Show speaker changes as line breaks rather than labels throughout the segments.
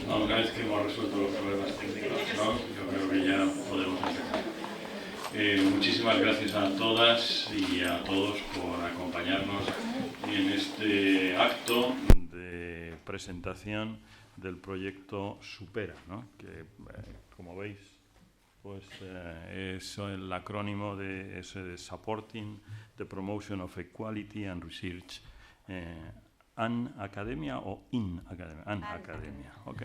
No, una vez que hemos resuelto los problemas técnicos, ¿no? Yo creo que ya podemos empezar. Muchísimas gracias a todas y a todos por acompañarnos en este acto de presentación del proyecto Supera, ¿no? Que, como veis, pues es el acrónimo de Supporting the Promotion of Equality and Research an Academia o in Academia. An Academia, ok.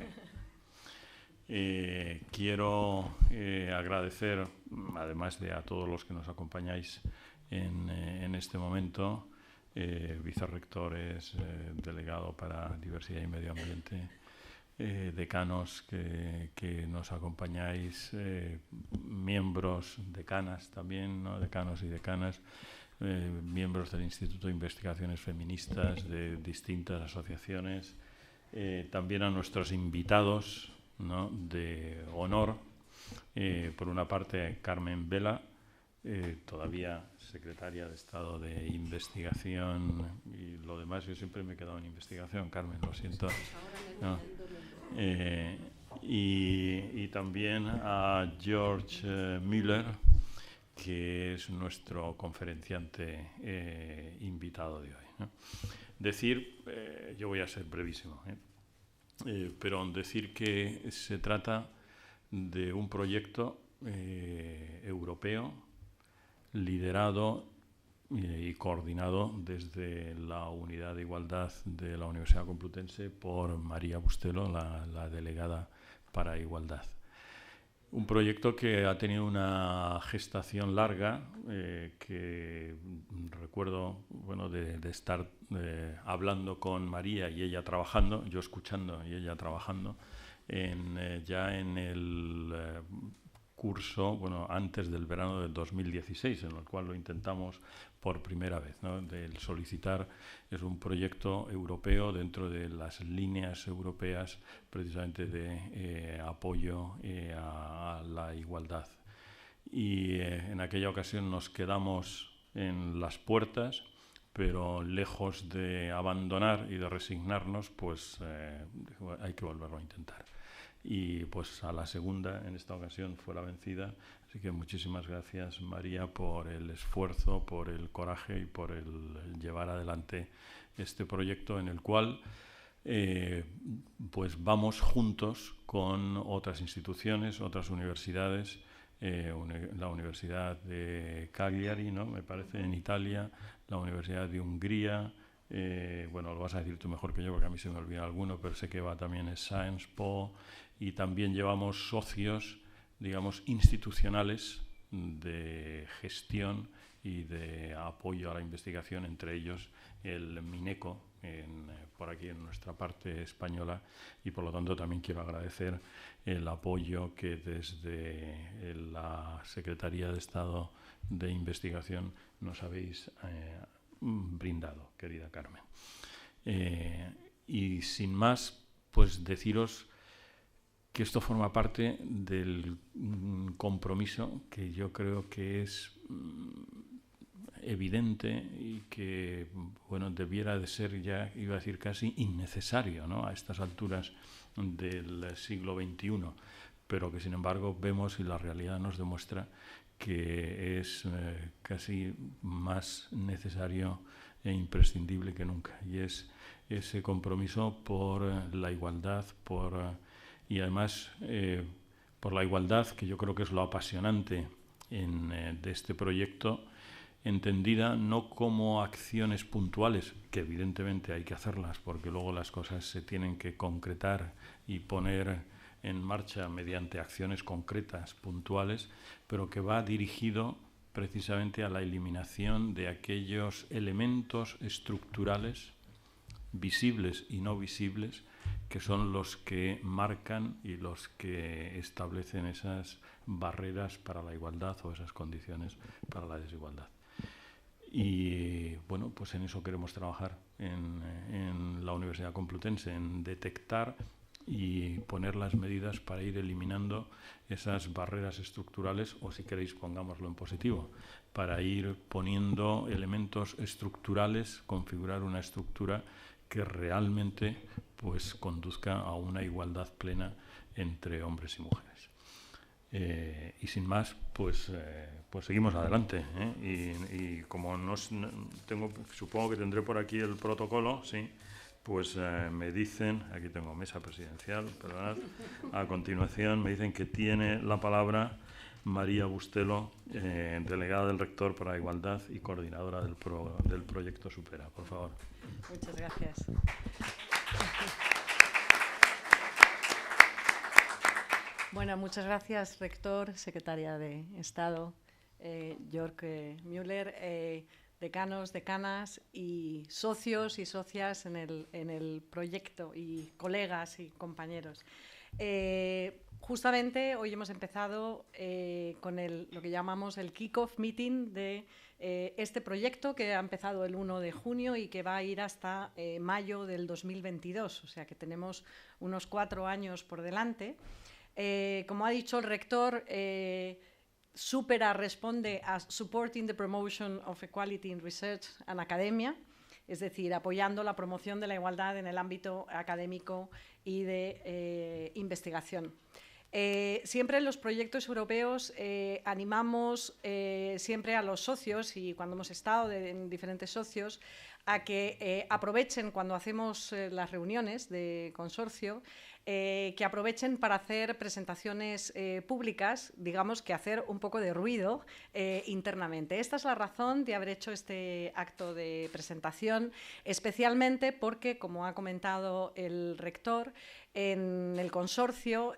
Quiero agradecer, además de a todos los que nos acompañáis en este momento, vicerrectores, delegado para diversidad y medio ambiente, decanos que nos acompañáis, miembros, decanas también, ¿no? Decanos y decanas, miembros del Instituto de Investigaciones Feministas de distintas asociaciones, también a nuestros invitados, ¿no? De honor, por una parte Carmen Vela, todavía secretaria de Estado de Investigación, y lo demás yo siempre me he quedado en investigación, Carmen, lo siento. No. Y también a George Müller, que es nuestro conferenciante invitado de hoy, ¿no? Decir, yo voy a ser brevísimo, pero decir que se trata de un proyecto europeo liderado y coordinado desde la Unidad de Igualdad de la Universidad Complutense por María Bustelo, la delegada para Igualdad. Un proyecto que ha tenido una gestación larga, que recuerdo, bueno, de estar hablando con María y ella trabajando, yo escuchando y ella trabajando, ya en el curso, bueno, antes del verano del 2016, en el cual lo intentamos por primera vez, ¿no? El solicitar es un proyecto europeo dentro de las líneas europeas precisamente de apoyo a la igualdad. Y en aquella ocasión nos quedamos en las puertas, pero lejos de abandonar y de resignarnos, pues hay que volverlo a intentar. Y pues a la segunda, en esta ocasión, fue la vencida. Así que muchísimas gracias, María, por el esfuerzo, por el coraje y por el llevar adelante este proyecto en el cual pues vamos juntos con otras instituciones, otras universidades, la Universidad de Cagliari, ¿no? Me parece, en Italia, la Universidad de Hungría, bueno, lo vas a decir tú mejor que yo porque a mí se me olvida alguno, pero sé que va también Sciences Po, y también llevamos socios, digamos, institucionales de gestión y de apoyo a la investigación, entre ellos el MINECO, por aquí en nuestra parte española, y por lo tanto también quiero agradecer el apoyo que desde la Secretaría de Estado de Investigación nos habéis brindado, querida Carmen. Y sin más, pues deciros que esto forma parte del compromiso que yo creo que es evidente y que, bueno, debiera de ser ya, iba a decir, casi innecesario, ¿no? A estas alturas del siglo XXI, pero que sin embargo vemos y la realidad nos demuestra que es casi más necesario e imprescindible que nunca, y es ese compromiso por la igualdad, y además por la igualdad, que yo creo que es lo apasionante de este proyecto, entendida no como acciones puntuales, que evidentemente hay que hacerlas porque luego las cosas se tienen que concretar y poner en marcha mediante acciones concretas, puntuales, pero que va dirigido precisamente a la eliminación de aquellos elementos estructurales, visibles y no visibles, que son los que marcan y los que establecen esas barreras para la igualdad o esas condiciones para la desigualdad. Y bueno, pues en eso queremos trabajar en la Universidad Complutense, en detectar y poner las medidas para ir eliminando esas barreras estructurales, o si queréis pongámoslo en positivo, para ir poniendo elementos estructurales, configurar una estructura que realmente pues conduzca a una igualdad plena entre hombres y mujeres. Y sin más, pues seguimos adelante, y como supongo que tendré por aquí el protocolo, sí, pues me dicen, aquí tengo mesa presidencial, perdonad, a continuación me dicen que tiene la palabra María Bustelo, delegada del rector para la igualdad y coordinadora del proyecto Supera. Por favor.
Muchas gracias. Bueno, muchas gracias, rector, secretaria de Estado, Jörg Müller, decanos, decanas y socios y socias en el proyecto, y colegas y compañeros. Justamente hoy hemos empezado con lo que llamamos el kick-off meeting de este proyecto, que ha empezado el 1 de junio y que va a ir hasta mayo del 2022, o sea que tenemos unos 4 años por delante. Como ha dicho el rector, Supera responde a Supporting the Promotion of Equality in Research and Academia, es decir, apoyando la promoción de la igualdad en el ámbito académico y de investigación. Siempre en los proyectos europeos animamos siempre a los socios, y cuando hemos estado en diferentes socios, a que aprovechen cuando hacemos las reuniones de consorcio, que aprovechen para hacer presentaciones públicas, digamos que hacer un poco de ruido internamente. Esta es la razón de haber hecho este acto de presentación, especialmente porque, como ha comentado el rector, en el consorcio,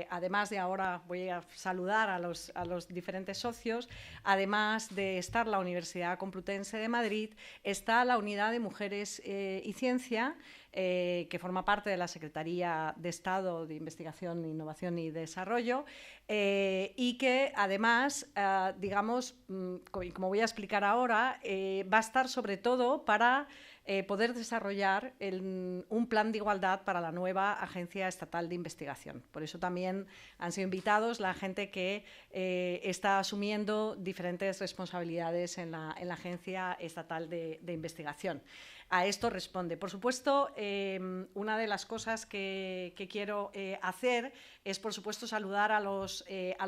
además de ahora voy a saludar a los diferentes socios, además de estar la Universidad Complutense de Madrid, está la Unidad de Mujeres y Ciencia, que forma parte de la Secretaría de Estado de Investigación, Innovación y Desarrollo, y que además, digamos, como voy a explicar ahora, va a estar sobre todo para poder desarrollar un plan de igualdad para la nueva Agencia Estatal de Investigación. Por eso también han sido invitados la gente que está asumiendo diferentes responsabilidades en la Agencia Estatal de Investigación. A esto responde. Por supuesto, una de las cosas que quiero hacer es, por supuesto, saludar a los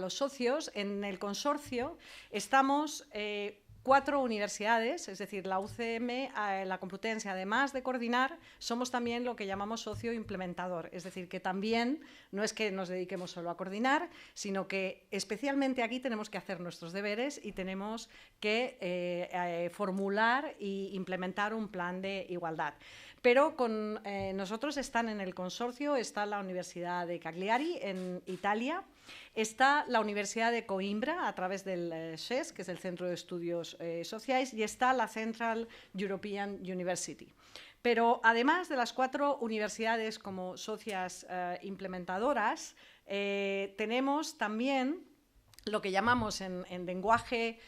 socios. En el consorcio estamos 4 universidades, es decir, la UCM, la Complutense, además de coordinar, somos también lo que llamamos socio implementador, es decir, que también no es que nos dediquemos solo a coordinar, sino que especialmente aquí tenemos que hacer nuestros deberes y tenemos que formular e implementar un plan de igualdad. Pero con nosotros están en el consorcio, está la Universidad de Cagliari en Italia, está la Universidad de Coimbra a través del CES, que es el Centro de Estudios Sociales, y está la Central European University. Pero además de las 4 universidades como socias implementadoras, tenemos también lo que llamamos en lenguaje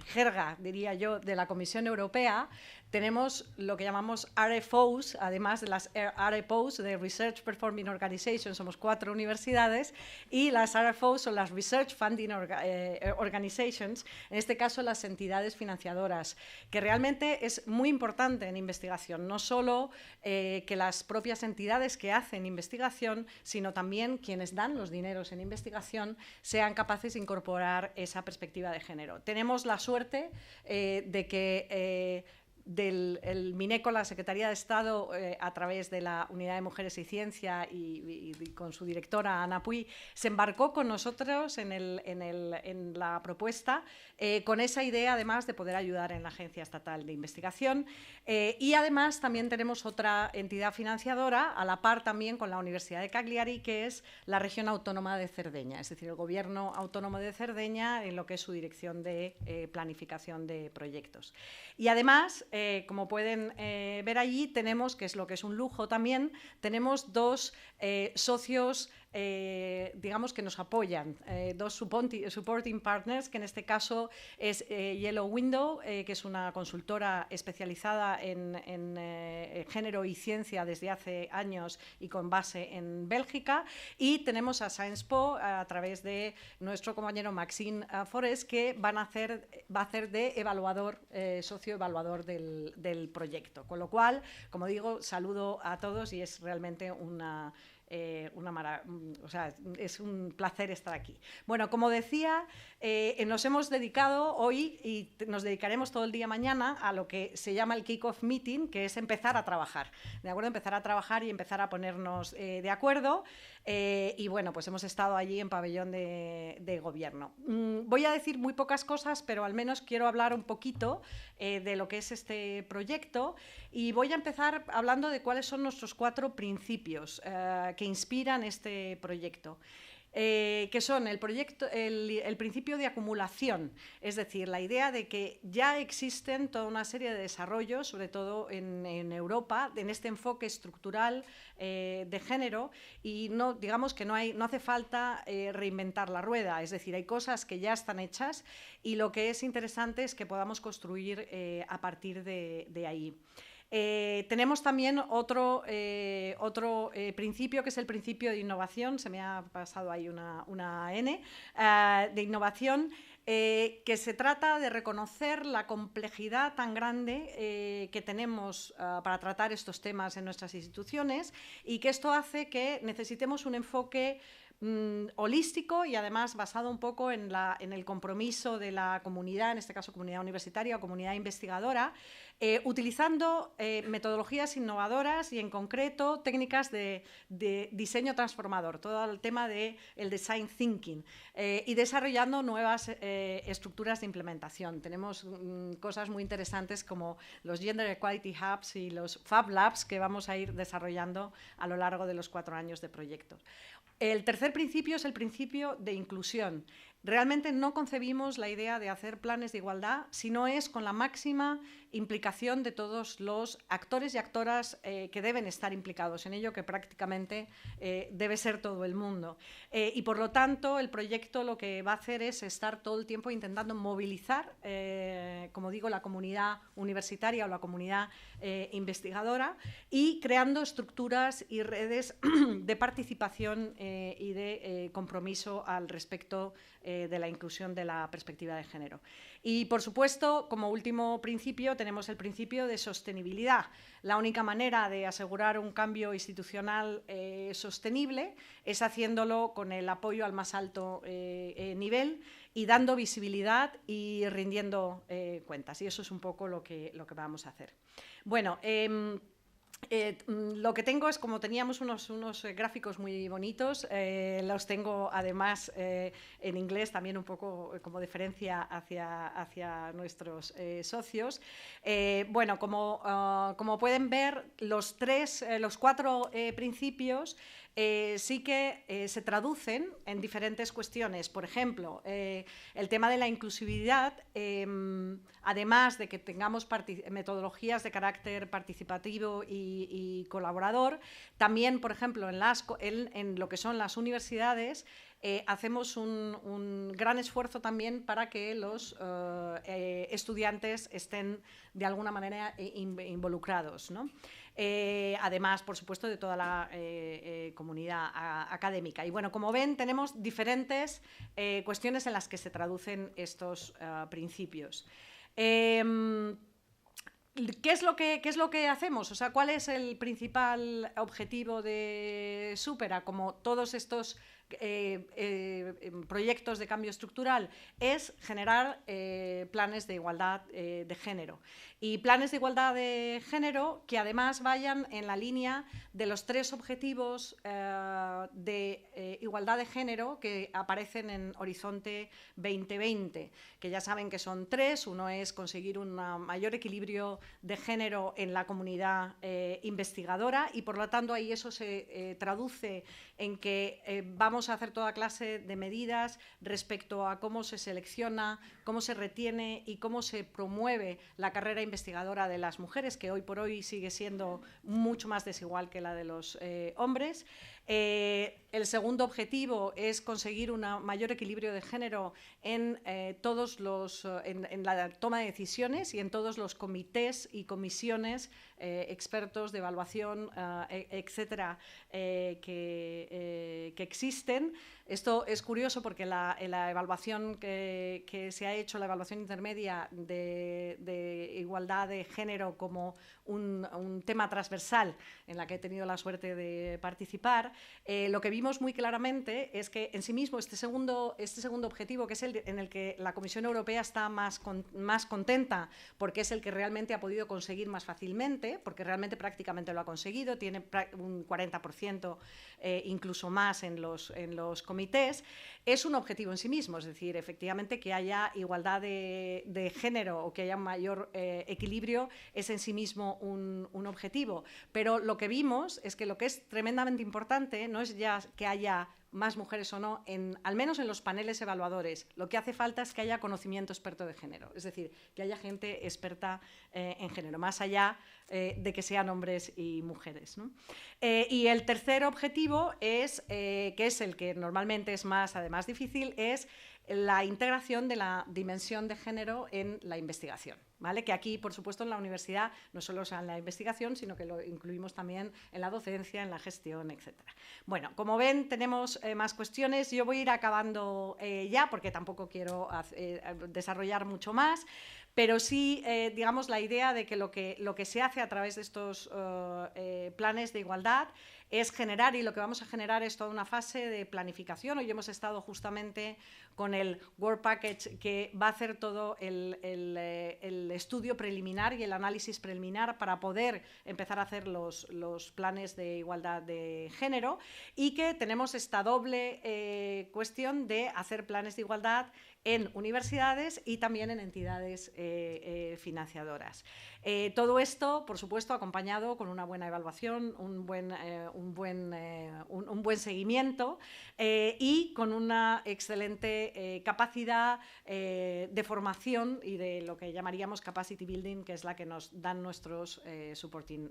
jerga, diría yo, de la Comisión Europea, tenemos lo que llamamos RFOs, además de las RPOs, de Research Performing Organizations, somos 4 universidades, y las RFOs son las Research Funding Organizations, en este caso las entidades financiadoras, que realmente es muy importante en investigación, no solo que las propias entidades que hacen investigación, sino también quienes dan los dineros en investigación sean capaces de incorporar esa perspectiva de género. Tenemos la suerte de que del MINECO, la Secretaría de Estado, a través de la Unidad de Mujeres y Ciencia y con su directora, Ana Puy, se embarcó con nosotros en la propuesta, con esa idea, además, de poder ayudar en la Agencia Estatal de Investigación. Y además también tenemos otra entidad financiadora, a la par también con la Universidad de Cagliari, que es la Región Autónoma de Cerdeña, es decir, el Gobierno Autónomo de Cerdeña, en lo que es su dirección de planificación de proyectos. Y además, como pueden ver allí, tenemos, que es lo que es un lujo también, tenemos 2 socios digamos, que nos apoyan, dos supporting partners, que en este caso es Yellow Window, que es una consultora especializada en género y ciencia desde hace años y con base en Bélgica, y tenemos a SciencePo a través de nuestro compañero Maxime Forest, que va a hacer de evaluador, socioevaluador del proyecto. Con lo cual, como digo, saludo a todos y es realmente es un placer estar aquí. Bueno, como decía, nos hemos dedicado hoy y nos dedicaremos todo el día mañana a lo que se llama el Kick-Off Meeting, que es empezar a trabajar, ¿de acuerdo? Empezar a trabajar y empezar a ponernos de acuerdo. Y bueno, pues hemos estado allí en pabellón de gobierno. Voy a decir muy pocas cosas, pero al menos quiero hablar un poquito de lo que es este proyecto, y voy a empezar hablando de cuáles son nuestros 4 principios que inspiran este proyecto. Que son el principio de acumulación, es decir, la idea de que ya existen toda una serie de desarrollos, sobre todo en Europa, en este enfoque estructural de género, y digamos que no hace falta reinventar la rueda, es decir, hay cosas que ya están hechas y lo que es interesante es que podamos construir a partir de ahí. Tenemos también otro principio, que es el principio de innovación, se me ha pasado ahí una N, de innovación, que se trata de reconocer la complejidad tan grande que tenemos para tratar estos temas en nuestras instituciones, y que esto hace que necesitemos un enfoque holístico y además basado un poco en el compromiso de la comunidad, en este caso comunidad universitaria o comunidad investigadora, utilizando metodologías innovadoras y en concreto técnicas de diseño transformador, todo el tema del design thinking, y desarrollando nuevas estructuras de implementación. Tenemos cosas muy interesantes como los Gender Equality Hubs y los Fab Labs que vamos a ir desarrollando a lo largo de los 4 años de proyectos. El tercer principio es el principio de inclusión. Realmente no concebimos la idea de hacer planes de igualdad si no es con la máxima implicación de todos los actores y actoras que deben estar implicados en ello, que prácticamente debe ser todo el mundo. Y por lo tanto, el proyecto lo que va a hacer es estar todo el tiempo intentando movilizar, como digo, la comunidad universitaria o la comunidad investigadora, y creando estructuras y redes de participación y de compromiso al respecto de la inclusión de la perspectiva de género. Y, por supuesto, como último principio, tenemos el principio de sostenibilidad. La única manera de asegurar un cambio institucional sostenible es haciéndolo con el apoyo al más alto nivel y dando visibilidad y rindiendo cuentas. Y eso es un poco lo que vamos a hacer. Bueno, lo que tengo es, como teníamos unos gráficos muy bonitos, los tengo además en inglés, también un poco como deferencia hacia nuestros socios. Bueno, como pueden ver, los 4 principios sí que se traducen en diferentes cuestiones. Por ejemplo, el tema de la inclusividad, además de que tengamos metodologías de carácter participativo y colaborador, también, por ejemplo, en lo que son las universidades, hacemos un gran esfuerzo también para que los estudiantes estén de alguna manera involucrados, ¿no? Además, por supuesto, de toda la comunidad académica. Y bueno, como ven, tenemos diferentes cuestiones en las que se traducen estos principios. ¿Qué es lo que hacemos? O sea, ¿cuál es el principal objetivo de Supera? Como todos estos proyectos de cambio estructural, es generar planes de igualdad de género. Y planes de igualdad de género que además vayan en la línea de los 3 objetivos de igualdad de género que aparecen en Horizonte 2020, que ya saben que son 3. Uno es conseguir un mayor equilibrio de género en la comunidad investigadora, y por lo tanto ahí eso se traduce en que vamos a hacer toda clase de medidas respecto a cómo se selecciona, cómo se retiene y cómo se promueve la carrera investigadora de las mujeres, que hoy por hoy sigue siendo mucho más desigual que la de los hombres. El segundo objetivo es conseguir un mayor equilibrio de género en, en la toma de decisiones y en todos los comités y comisiones, expertos de evaluación, etcétera, que existen. Esto es curioso porque la evaluación que se ha hecho, la evaluación intermedia de igualdad de género como un tema transversal en la que he tenido la suerte de participar, lo que vimos muy claramente es que en sí mismo este segundo objetivo, que es el en el que la Comisión Europea está más contenta, porque es el que realmente ha podido conseguir más fácilmente, porque realmente prácticamente lo ha conseguido, tiene un 40% incluso más en los comités, es un objetivo en sí mismo, es decir, efectivamente que haya igualdad de género o que haya un mayor equilibrio es en sí mismo un objetivo. Pero lo que vimos es que lo que es tremendamente importante no es ya que haya más mujeres o no, al menos en los paneles evaluadores. Lo que hace falta es que haya conocimiento experto de género, es decir, que haya gente experta en género, más allá de que sean hombres y mujeres, ¿no? Y el tercer objetivo es, que es el que normalmente es más, además, difícil, es la integración de la dimensión de género en la investigación, ¿vale? Que aquí, por supuesto, en la universidad no solo es en la investigación, sino que lo incluimos también en la docencia, en la gestión, etc. Bueno, como ven, tenemos más cuestiones. Yo voy a ir acabando ya, porque tampoco quiero desarrollar mucho más, pero sí, digamos, la idea de que lo que se hace a través de estos planes de igualdad es generar, y lo que vamos a generar es toda una fase de planificación. Hoy hemos estado justamente con el Work Package, que va a hacer todo el estudio preliminar y el análisis preliminar para poder empezar a hacer los planes de igualdad de género, y que tenemos esta doble cuestión de hacer planes de igualdad en universidades y también en entidades financiadoras. Todo esto, por supuesto, acompañado con una buena evaluación, un buen seguimiento y con una excelente capacidad de formación y de lo que llamaríamos capacity building, que es la que nos dan nuestros supporting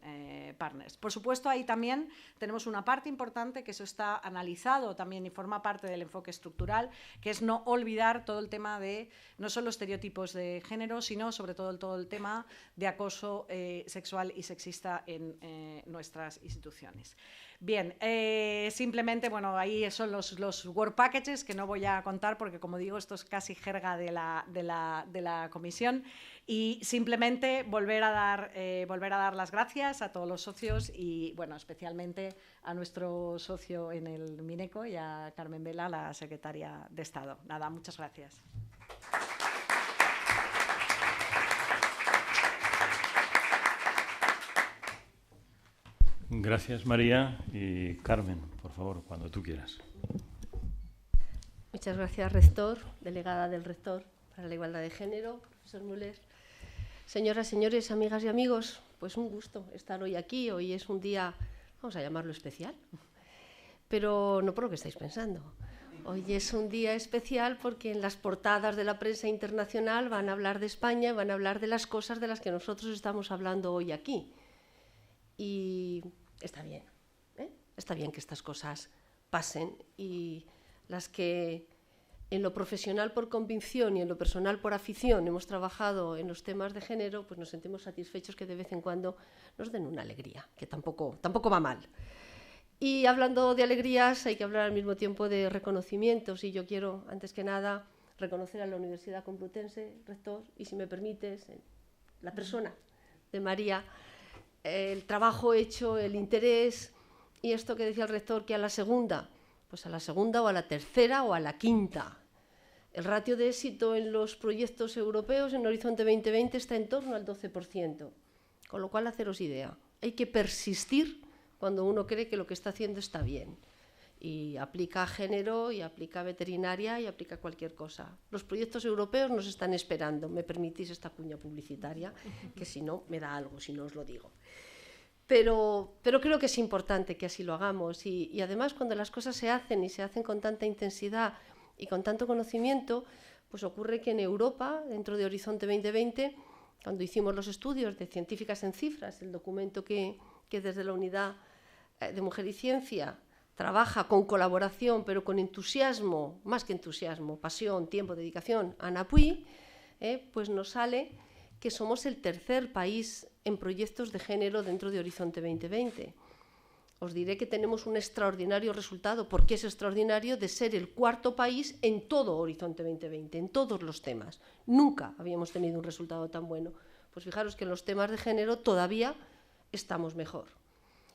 partners. Por supuesto, ahí también tenemos una parte importante, que eso está analizado también y forma parte del enfoque estructural, que es no olvidar todo el tema de no solo estereotipos de género, sino sobre todo el tema de acoso sexual y sexista en nuestras instituciones. Bien, simplemente, bueno, ahí son los Work Packages, que no voy a contar porque, como digo, esto es casi jerga de la comisión, y simplemente volver a dar las gracias a todos los socios y, bueno, especialmente a nuestro socio en el Mineco y a Carmen Vela, la secretaria de Estado. Nada, muchas gracias.
Gracias, María. Y Carmen, por favor, cuando tú quieras.
Muchas gracias, rector, delegada del rector para la igualdad de género, profesor Müller. Señoras, señores, amigas y amigos, pues un gusto estar hoy aquí. Hoy es un día, vamos a llamarlo especial, pero no por lo que estáis pensando. Hoy es un día especial porque en las portadas de la prensa internacional van a hablar de España, van a hablar de las cosas de las que nosotros estamos hablando hoy aquí. Y está bien, ¿eh? Está bien que estas cosas pasen, y las que en lo profesional por convicción y en lo personal por afición hemos trabajado en los temas de género, pues nos sentimos satisfechos que de vez en cuando nos den una alegría, que tampoco va mal. Y hablando de alegrías, hay que hablar al mismo tiempo de reconocimientos, y yo quiero, antes que nada, reconocer a la Universidad Complutense, rector, y si me permites, la persona de María, el trabajo hecho, el interés, y esto que decía el rector, que a la segunda, pues a la segunda o a la tercera o a la quinta. El ratio de éxito en los proyectos europeos en Horizonte 2020 está en torno al 12%, con lo cual haceros idea. Hay que persistir cuando uno cree que lo que está haciendo está bien. Y aplica género, y aplica veterinaria, y aplica cualquier cosa. Los proyectos europeos nos están esperando. Me permitís esta cuña publicitaria, que si no me da algo, si no os lo digo. Pero creo que es importante que así lo hagamos, y además cuando las cosas se hacen y se hacen con tanta intensidad y con tanto conocimiento, pues ocurre que en Europa, dentro de Horizonte 2020, cuando hicimos los estudios de Científicas en Cifras, el documento que desde la Unidad de Mujer y Ciencia trabaja con colaboración, pero con entusiasmo, más que entusiasmo, pasión, tiempo, dedicación, Anna Pui, pues nos sale que somos el tercer país en proyectos de género dentro de Horizonte 2020. Os diré que tenemos un extraordinario resultado, porque es extraordinario, de ser el cuarto país en todo Horizonte 2020, en todos los temas. Nunca habíamos tenido un resultado tan bueno. Pues fijaros que en los temas de género todavía estamos mejor.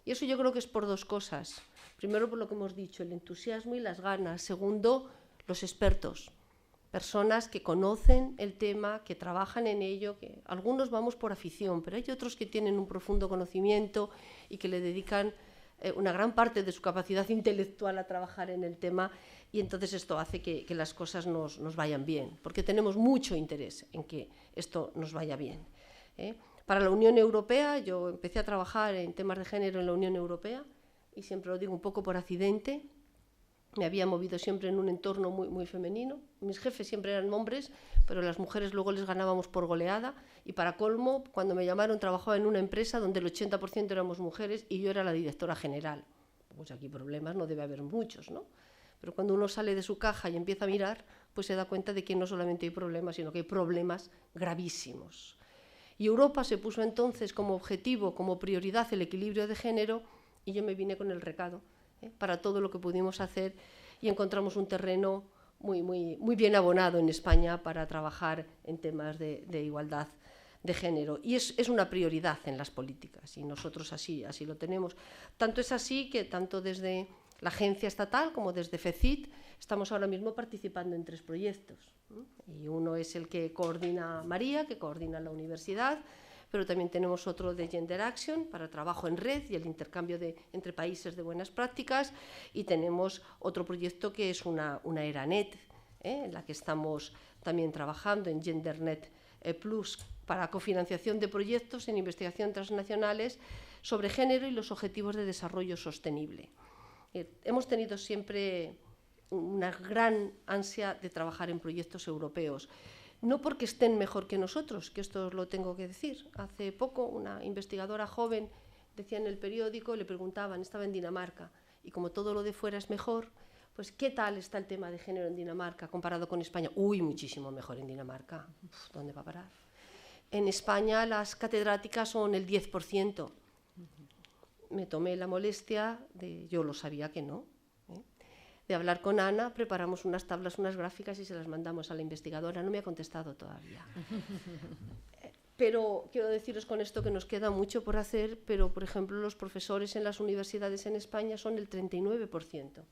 Y eso yo creo que es por dos cosas. Primero, por lo que hemos dicho, el entusiasmo y las ganas. Segundo, los expertos. Personas que conocen el tema, que trabajan en ello, que algunos vamos por afición, pero hay otros que tienen un profundo conocimiento y que le dedican una gran parte de su capacidad intelectual a trabajar en el tema, y entonces esto hace que las cosas nos vayan bien, porque tenemos mucho interés en que esto nos vaya bien. Para la Unión Europea, yo empecé a trabajar en temas de género en la Unión Europea, y siempre lo digo un poco por accidente. Me había movido siempre en un entorno muy femenino. Mis jefes siempre eran hombres, pero las mujeres luego les ganábamos por goleada. Y para colmo, cuando me llamaron, trabajaba en una empresa donde el 80% éramos mujeres y yo era la directora general. Pues aquí problemas no debe haber muchos, ¿no? Pero cuando uno sale de su caja y empieza a mirar, pues se da cuenta de que no solamente hay problemas, sino que hay problemas gravísimos. Y Europa se puso entonces como objetivo, como prioridad, el equilibrio de género, y yo me vine con el recado para todo lo que pudimos hacer, y encontramos un terreno muy bien abonado en España para trabajar en temas de igualdad de género. Y es una prioridad en las políticas, y nosotros así lo tenemos. Tanto es así que tanto desde la agencia estatal como desde FECIT estamos ahora mismo participando en 3 proyectos. Y uno es el que coordina María, que coordina la universidad, pero también tenemos otro de Gender Action para trabajo en red y el intercambio entre países de buenas prácticas, y tenemos otro proyecto que es una ERANET, en la que estamos también trabajando en GenderNet Plus para cofinanciación de proyectos en investigación transnacionales sobre género y los objetivos de desarrollo sostenible. Hemos tenido siempre una gran ansia de trabajar en proyectos europeos. No porque estén mejor que nosotros, que esto os lo tengo que decir. Hace poco una investigadora joven decía en el periódico, le preguntaban, estaba en Dinamarca, y como todo lo de fuera es mejor, pues ¿qué tal está el tema de género en Dinamarca comparado con España? Uy, muchísimo mejor en Dinamarca. ¿Dónde va a parar? En España las catedráticas son el 10%. Me tomé la molestia yo lo sabía que no, de hablar con Ana, preparamos unas tablas, unas gráficas y se las mandamos a la investigadora. No me ha contestado todavía. Pero quiero deciros con esto que nos queda mucho por hacer, pero, por ejemplo, los profesores en las universidades en España son el 39%.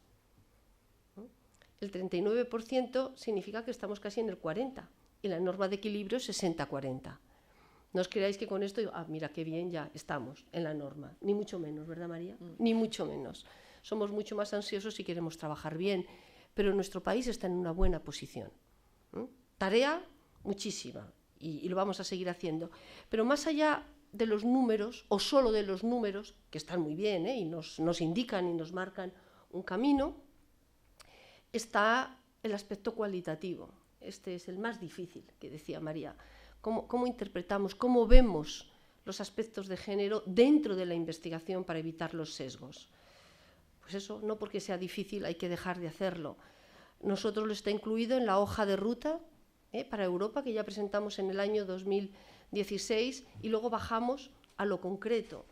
El 39% significa que estamos casi en el 40%, y la norma de equilibrio es 60-40. No os creáis que con esto, mira qué bien, ya estamos en la norma. Ni mucho menos, ¿verdad, María? Ni mucho menos. Somos mucho más ansiosos y queremos trabajar bien, pero nuestro país está en una buena posición. Tarea muchísima, y lo vamos a seguir haciendo. Pero más allá de los números, o solo de los números, que están muy bien, y nos indican y nos marcan un camino, está el aspecto cualitativo. Este es el más difícil, que decía María. ¿Cómo interpretamos, cómo vemos los aspectos de género dentro de la investigación para evitar los sesgos? Pues eso, no porque sea difícil hay que dejar de hacerlo. Nosotros lo está incluido en la hoja de ruta para Europa, que ya presentamos en el año 2016, y luego bajamos a lo concreto.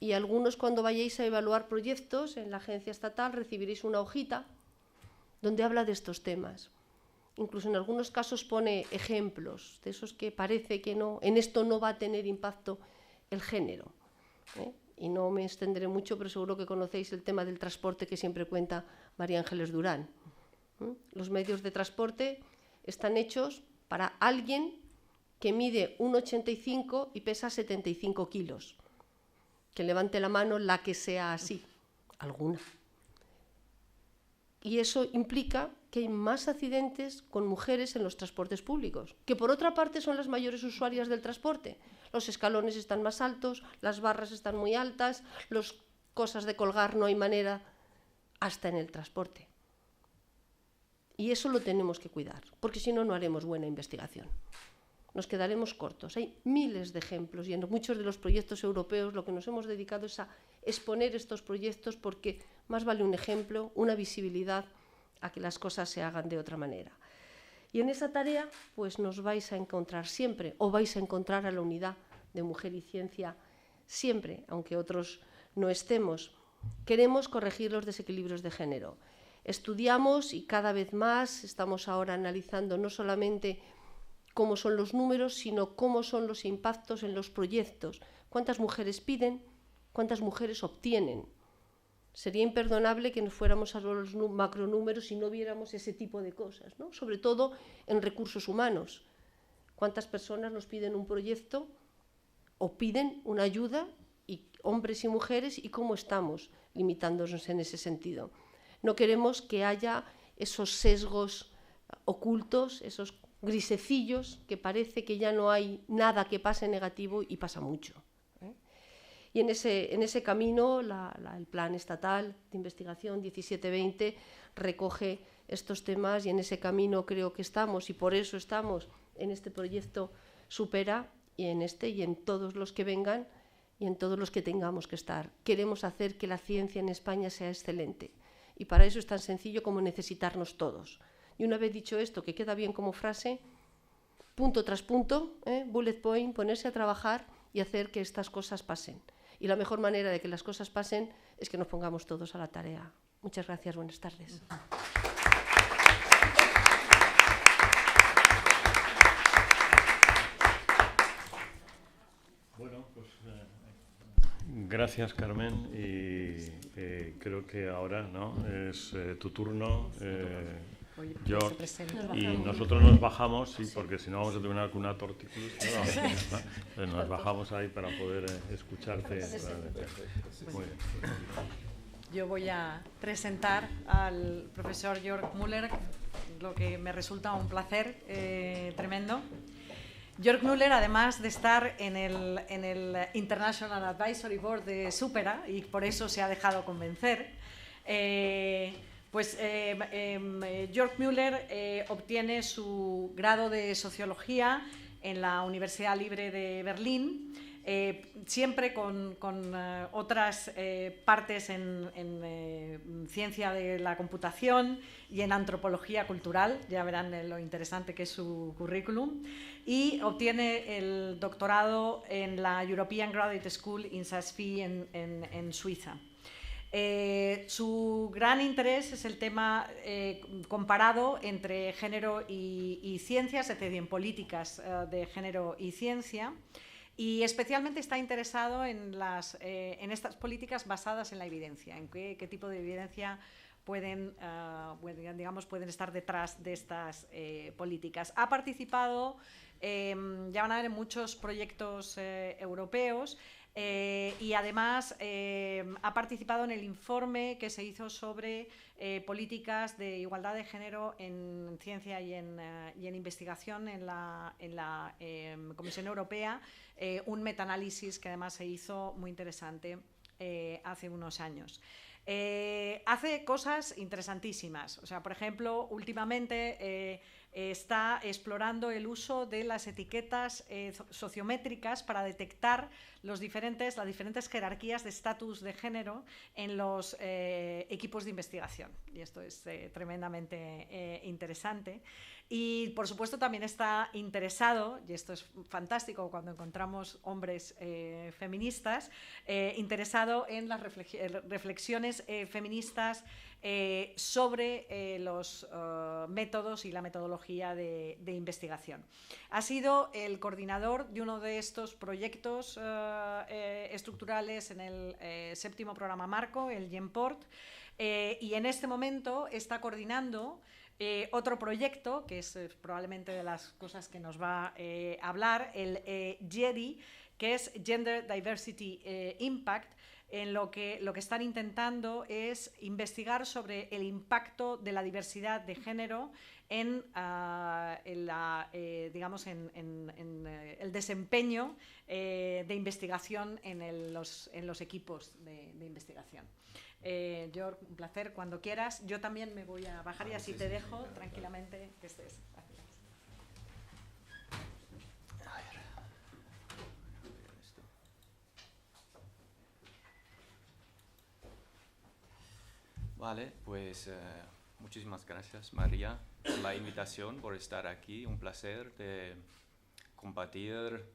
Y algunos, cuando vayáis a evaluar proyectos en la agencia estatal, recibiréis una hojita donde habla de estos temas. Incluso en algunos casos pone ejemplos de esos que parece que no, en esto no va a tener impacto el género. Y no me extenderé mucho, pero seguro que conocéis el tema del transporte que siempre cuenta María Ángeles Durán. Los medios de transporte están hechos para alguien que mide 1,85 y pesa 75 kilos. Que levante la mano la que sea así, alguna. Y eso implica que hay más accidentes con mujeres en los transportes públicos, que por otra parte son las mayores usuarias del transporte. Los escalones están más altos, las barras están muy altas, las cosas de colgar no hay manera, hasta en el transporte. Y eso lo tenemos que cuidar, porque si no, no haremos buena investigación. Nos quedaremos cortos. Hay miles de ejemplos, y en muchos de los proyectos europeos lo que nos hemos dedicado es a exponer estos proyectos, porque más vale un ejemplo, una visibilidad a que las cosas se hagan de otra manera. Y en esa tarea pues nos vais a encontrar siempre, o vais a encontrar a la unidad de Mujer y Ciencia siempre, aunque otros no estemos. Queremos corregir los desequilibrios de género. Estudiamos y cada vez más estamos ahora analizando no solamente cómo son los números, sino cómo son los impactos en los proyectos. ¿Cuántas mujeres piden? ¿Cuántas mujeres obtienen? Sería imperdonable que nos fuéramos a los macronúmeros y no viéramos ese tipo de cosas, ¿no? Sobre todo en recursos humanos. ¿Cuántas personas nos piden un proyecto o piden una ayuda, y hombres y mujeres, y cómo estamos limitándonos en ese sentido? No queremos que haya esos sesgos ocultos, esos grisecillos que parece que ya no hay nada que pase negativo y pasa mucho. Y en ese camino el Plan Estatal de Investigación 17-20 recoge estos temas, y en ese camino creo que estamos, y por eso estamos en este proyecto Supera, y en este y en todos los que vengan y en todos los que tengamos que estar. Queremos hacer que la ciencia en España sea excelente, y para eso es tan sencillo como necesitarnos todos. Y una vez dicho esto, que queda bien como frase, punto tras punto, bullet point, ponerse a trabajar y hacer que estas cosas pasen. Y la mejor manera de que las cosas pasen es que nos pongamos todos a la tarea. Muchas gracias, buenas tardes.
Bueno, pues gracias, Carmen, y creo que ahora, ¿no?, es tu turno, George, y nosotros nos bajamos, sí, porque si no vamos a terminar con una torticulus, ¿no? Nos bajamos ahí para poder escucharte. Muy bien.
Yo voy a presentar al profesor Jörg Müller, lo que me resulta un placer tremendo. Jörg Müller, además de estar en el International Advisory Board de Supera, y por eso se ha dejado convencer, Jörg Müller obtiene su grado de Sociología en la Universidad Libre de Berlín, siempre con otras partes en ciencia de la computación y en antropología cultural. Ya verán lo interesante que es su currículum. Y obtiene el doctorado en la European Graduate School in Saas-Fee en Suiza. Su gran interés es el tema comparado entre género y ciencias, es decir, en políticas de género y ciencia, y especialmente está interesado en estas políticas basadas en la evidencia, en qué tipo de evidencia pueden estar detrás de estas políticas. Ha participado, ya van a ver, en muchos proyectos europeos, y además ha participado en el informe que se hizo sobre políticas de igualdad de género en ciencia y en investigación en la Comisión Europea, un metaanálisis que además se hizo muy interesante hace unos años. Hace cosas interesantísimas. O sea, por ejemplo, últimamente está explorando el uso de las etiquetas sociométricas para detectar las diferentes jerarquías de estatus de género en los equipos de investigación. Y esto es tremendamente interesante. Y, por supuesto, también está interesado, y esto es fantástico cuando encontramos hombres feministas, interesado en las reflexiones feministas sobre los métodos y la metodología de investigación. Ha sido el coordinador de uno de estos proyectos estructurales en el 7º programa marco, el GEMPORT, y en este momento está coordinando otro proyecto, que es probablemente de las cosas que nos va a hablar, el GEDI, que es Gender Diversity Impact, en lo que están intentando es investigar sobre el impacto de la diversidad de género en el desempeño de investigación en los equipos de investigación. Georg, un placer, cuando quieras. Yo también me voy a bajar y así te dejo tranquilamente que estés. Gracias.
Vale, pues muchísimas gracias, María, por la invitación, por estar aquí. Un placer de compartir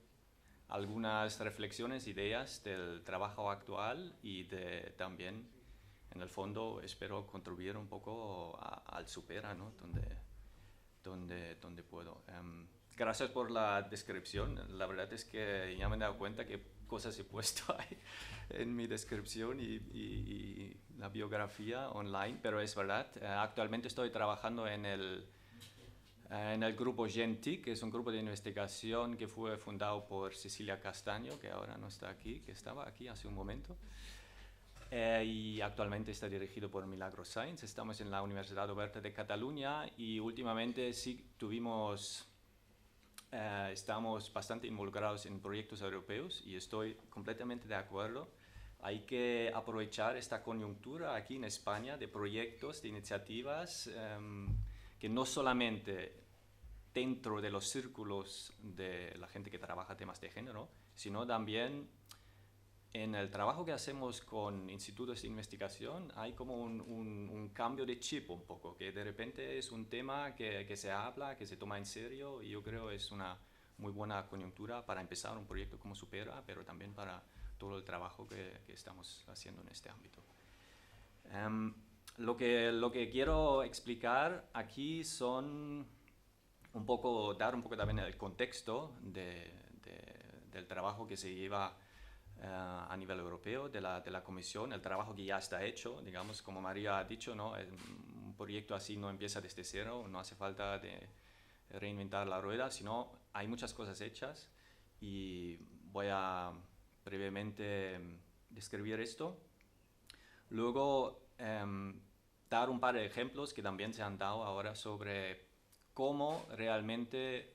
algunas reflexiones, ideas del trabajo actual y de también, en el fondo, espero contribuir un poco al Supera, ¿no? donde puedo. Gracias por la descripción. La verdad es que ya me he dado cuenta que cosas he puesto ahí en mi descripción y la biografía online, pero es verdad. Actualmente estoy trabajando en el grupo GENTIC, que es un grupo de investigación que fue fundado por Cecilia Castaño, que ahora no está aquí, que estaba aquí hace un momento. Y actualmente está dirigido por Milagros Sáenz. Estamos en la Universidad Oberta de Cataluña y últimamente sí estamos bastante involucrados en proyectos europeos y estoy completamente de acuerdo. Hay que aprovechar esta coyuntura aquí en España de proyectos, de iniciativas que no solamente dentro de los círculos de la gente que trabaja temas de género, sino también en el trabajo que hacemos con institutos de investigación hay como un cambio de chip un poco, que de repente es un tema que se habla, que se toma en serio y yo creo es una muy buena coyuntura para empezar un proyecto como Supera, pero también para todo el trabajo que estamos haciendo en este ámbito. Lo que quiero explicar aquí son dar un poco también el contexto del trabajo que se lleva a nivel europeo, de la Comisión, el trabajo que ya está hecho, digamos, como María ha dicho, ¿no? Un proyecto así no empieza desde cero, no hace falta de reinventar la rueda, sino hay muchas cosas hechas y voy a brevemente describir esto. Luego, dar un par de ejemplos que también se han dado ahora sobre cómo realmente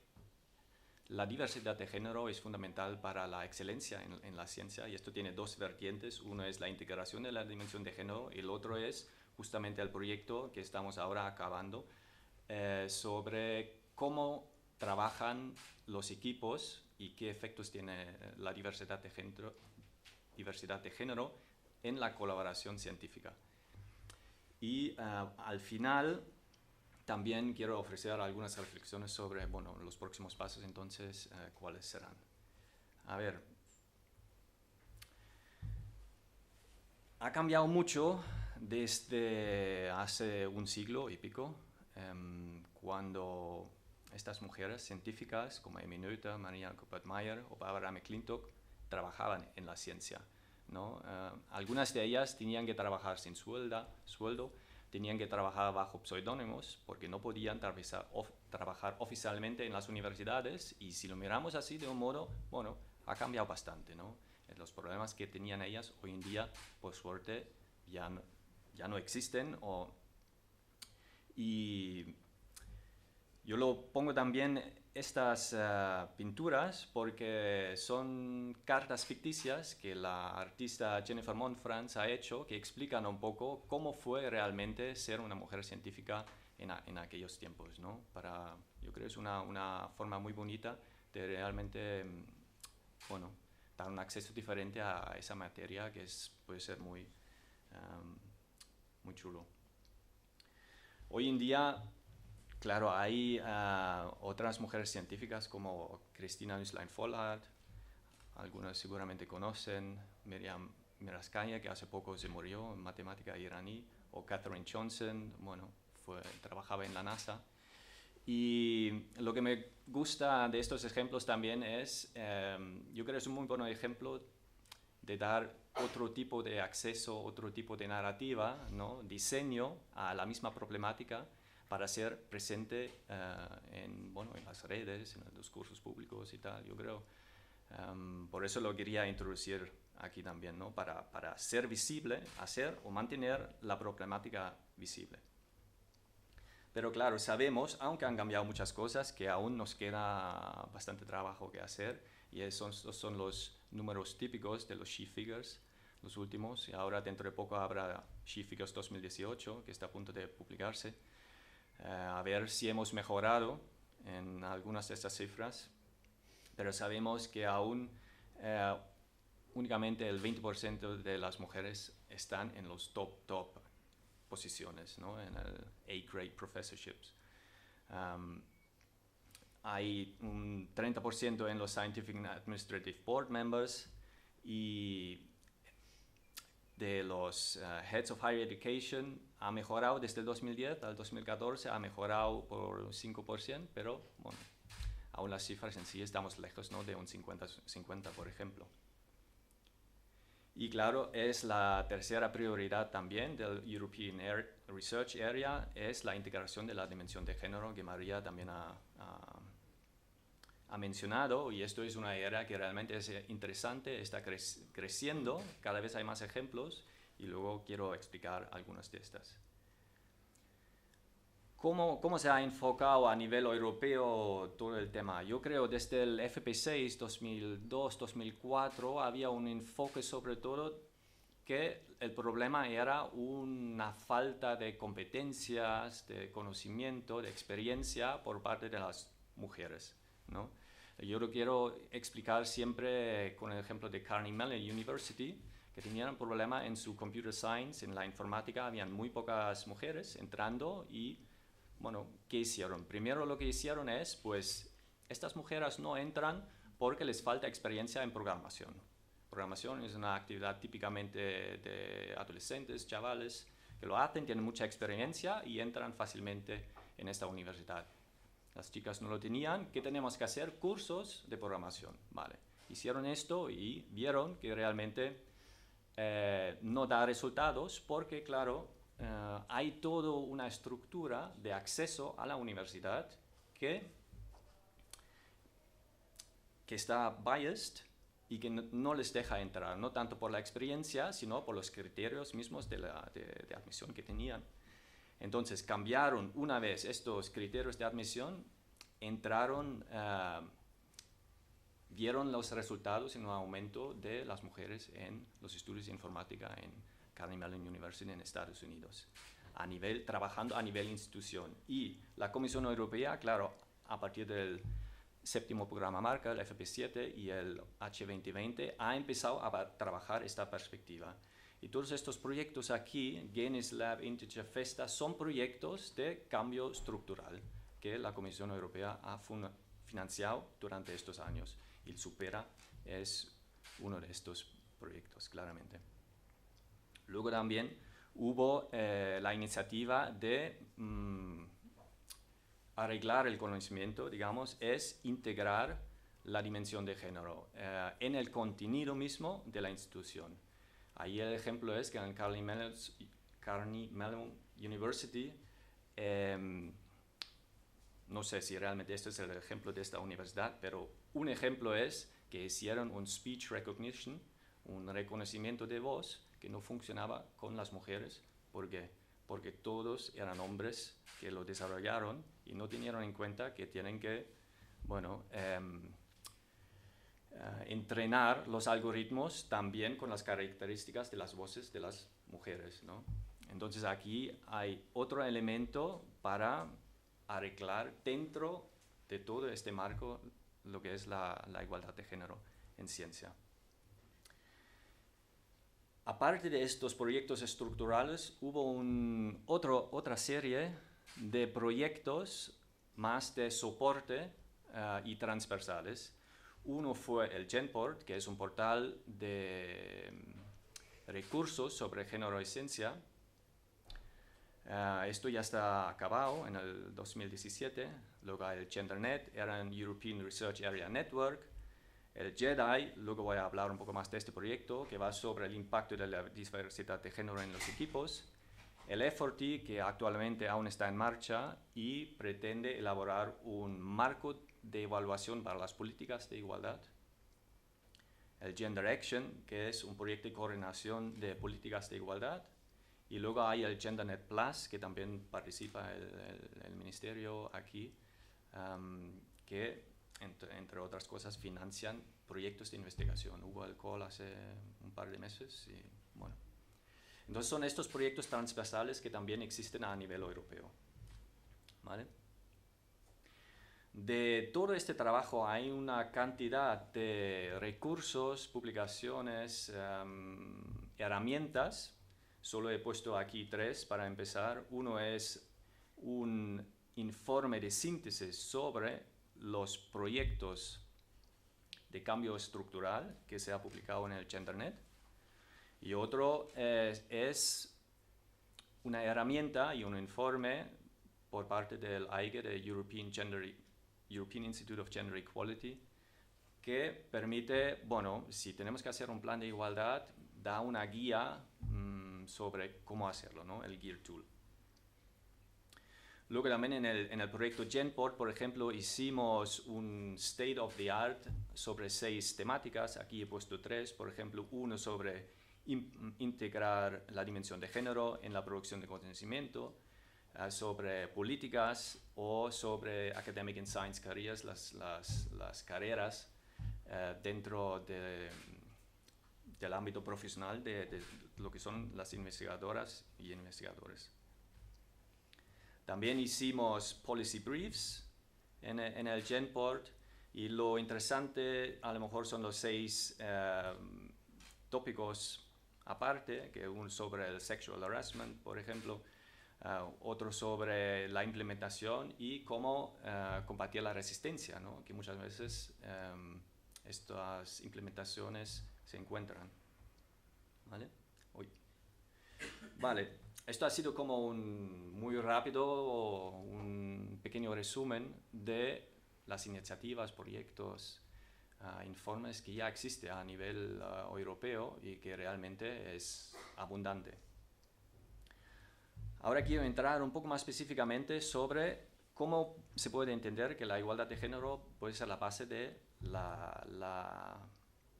la diversidad de género es fundamental para la excelencia en la ciencia y esto tiene dos vertientes. Uno es la integración de la dimensión de género y el otro es justamente el proyecto que estamos ahora acabando sobre cómo trabajan los equipos y qué efectos tiene la diversidad de género en la colaboración científica. Y al final también quiero ofrecer algunas reflexiones sobre los próximos pasos, entonces, cuáles serán. A ver, ha cambiado mucho desde hace un siglo y pico, cuando estas mujeres científicas como Amy Noether, Maria Coppertmeyer o Barbara McClintock trabajaban en la ciencia, ¿no? Algunas de ellas tenían que trabajar sin sueldo, tenían que trabajar bajo pseudónimos porque no podían trabajar oficialmente en las universidades y si lo miramos así de un modo, ha cambiado bastante, ¿no? Los problemas que tenían ellas hoy en día, por suerte, ya no existen y yo lo pongo también estas pinturas porque son cartas ficticias que la artista Jennifer Monfrance ha hecho que explican un poco cómo fue realmente ser una mujer científica en aquellos tiempos, ¿no? Yo creo que es una forma muy bonita de realmente dar un acceso diferente a esa materia que puede ser muy chulo. Hoy en día, claro, hay otras mujeres científicas como Christina Nusslein-Volhard, algunos seguramente conocen, Miriam Miraskaya, que hace poco se murió, matemática iraní, o Katherine Johnson, trabajaba en la NASA. Y lo que me gusta de estos ejemplos también es, yo creo que es un muy buen ejemplo de dar otro tipo de acceso, otro tipo de narrativa, ¿no? Diseño a la misma problemática, para ser presente en las redes, en los discursos públicos y tal, yo creo. Por eso lo quería introducir aquí también, ¿no? Para ser visible, hacer o mantener la problemática visible. Pero claro, sabemos, aunque han cambiado muchas cosas, que aún nos queda bastante trabajo que hacer y estos son los números típicos de los She Figures, los últimos, y ahora dentro de poco habrá She Figures 2018, que está a punto de publicarse. A ver si hemos mejorado en algunas de estas cifras, pero sabemos que aún únicamente el 20% de las mujeres están en los top posiciones, ¿no? En el A-grade professorships. Hay un 30% en los Scientific and Administrative Board Members, y de los Heads of Higher Education ha mejorado desde el 2010 al 2014, ha mejorado por 5%, pero bueno, aún las cifras en sí estamos lejos, ¿no? De un 50-50, por ejemplo. Y claro, es la tercera prioridad también del European Research Area, es la integración de la dimensión de género, que María también ha mencionado, y esto es una área que realmente es interesante, está creciendo, cada vez hay más ejemplos, y luego quiero explicar algunas de estas. ¿Cómo se ha enfocado a nivel europeo todo el tema? Yo creo desde el FP6 2002-2004 había un enfoque sobre todo que el problema era una falta de competencias, de conocimiento, de experiencia por parte de las mujeres, ¿no? Yo lo quiero explicar siempre con el ejemplo de Carnegie Mellon University, que tenían un problema en su computer science, en la informática, habían muy pocas mujeres entrando y, bueno, ¿qué hicieron? Primero lo que hicieron es, pues, estas mujeres no entran porque les falta experiencia en programación. Programación es una actividad típicamente de adolescentes, chavales, que lo hacen, tienen mucha experiencia y entran fácilmente en esta universidad. Las chicas no lo tenían. ¿Qué tenemos que hacer? Cursos de programación. Vale. Hicieron esto y vieron que realmente no da resultados porque, claro, hay toda una estructura de acceso a la universidad que está biased y que no les deja entrar, no tanto por la experiencia, sino por los criterios mismos de admisión que tenían. Entonces cambiaron una vez estos criterios de admisión, entraron, vieron los resultados en un aumento de las mujeres en los estudios de informática en Carnegie Mellon University en Estados Unidos, trabajando a nivel institución. Y la Comisión Europea, claro, a partir del séptimo programa marca, el FP7 y el H2020, ha empezado a trabajar esta perspectiva. Y todos estos proyectos aquí, Genis Lab, Integer, Festa, son proyectos de cambio estructural que la Comisión Europea ha financiado durante estos años. Y el Supera es uno de estos proyectos, claramente. Luego también hubo la iniciativa de arreglar el conocimiento, digamos, es integrar la dimensión de género en el contenido mismo de la institución. Ahí el ejemplo es que en Carnegie Mellon University, no sé si realmente este es el ejemplo de esta universidad, pero un ejemplo es que hicieron un speech recognition, un reconocimiento de voz que no funcionaba con las mujeres. ¿Por qué? Porque todos eran hombres que lo desarrollaron y no tenieron en cuenta que tienen que, bueno, entrenar los algoritmos también con las características de las voces de las mujeres, ¿no? Entonces aquí hay otro elemento para arreglar dentro de todo este marco lo que es la igualdad de género en ciencia. Aparte de estos proyectos estructurales, hubo otra serie de proyectos más de soporte y transversales. Uno fue el GenPort, que es un portal de recursos sobre género y ciencia. Esto ya está acabado en el 2017. Luego hay el GenderNet, era en European Research Area Network. El JEDI, luego voy a hablar un poco más de este proyecto, que va sobre el impacto de la diversidad de género en los equipos. El EFORTY, que actualmente aún está en marcha y pretende elaborar un marco de evaluación para las políticas de igualdad. El Gender Action, que es un proyecto de coordinación de políticas de igualdad. Y luego hay el GenderNet Plus, que también participa el ministerio aquí, que entre otras cosas financian proyectos de investigación. Hubo el call hace un par de meses y bueno. Entonces son estos proyectos transversales que también existen a nivel europeo, ¿vale? De todo este trabajo hay una cantidad de recursos, publicaciones, herramientas Solo he puesto aquí 3 para empezar. Uno es un informe de síntesis sobre los proyectos de cambio estructural que se ha publicado en el GenderNet. Y otro es una herramienta y un informe por parte del AIGE, de European Institute of Gender Equality, que permite, bueno, si tenemos que hacer un plan de igualdad, da una guía sobre cómo hacerlo, ¿no? El Gear Tool. Luego también en el proyecto GenPort, por ejemplo, hicimos un state of the art sobre 6 temáticas. Aquí he puesto 3, por ejemplo, uno sobre integrar la dimensión de género en la producción de conocimiento, sobre políticas o sobre academic and science careers, las carreras dentro del ámbito profesional de lo que son las investigadoras y investigadores. También hicimos policy briefs en el GenPort, y lo interesante a lo mejor son los 6 tópicos aparte, que uno sobre el sexual harassment, por ejemplo, otro sobre la implementación y cómo combatir la resistencia, ¿no? Que muchas veces estas implementaciones se encuentran. ¿Vale? Vale, esto ha sido como un muy rápido, un pequeño resumen de las iniciativas, proyectos, informes que ya existen a nivel europeo y que realmente es abundante. Ahora quiero entrar un poco más específicamente sobre cómo se puede entender que la igualdad de género puede ser la base de la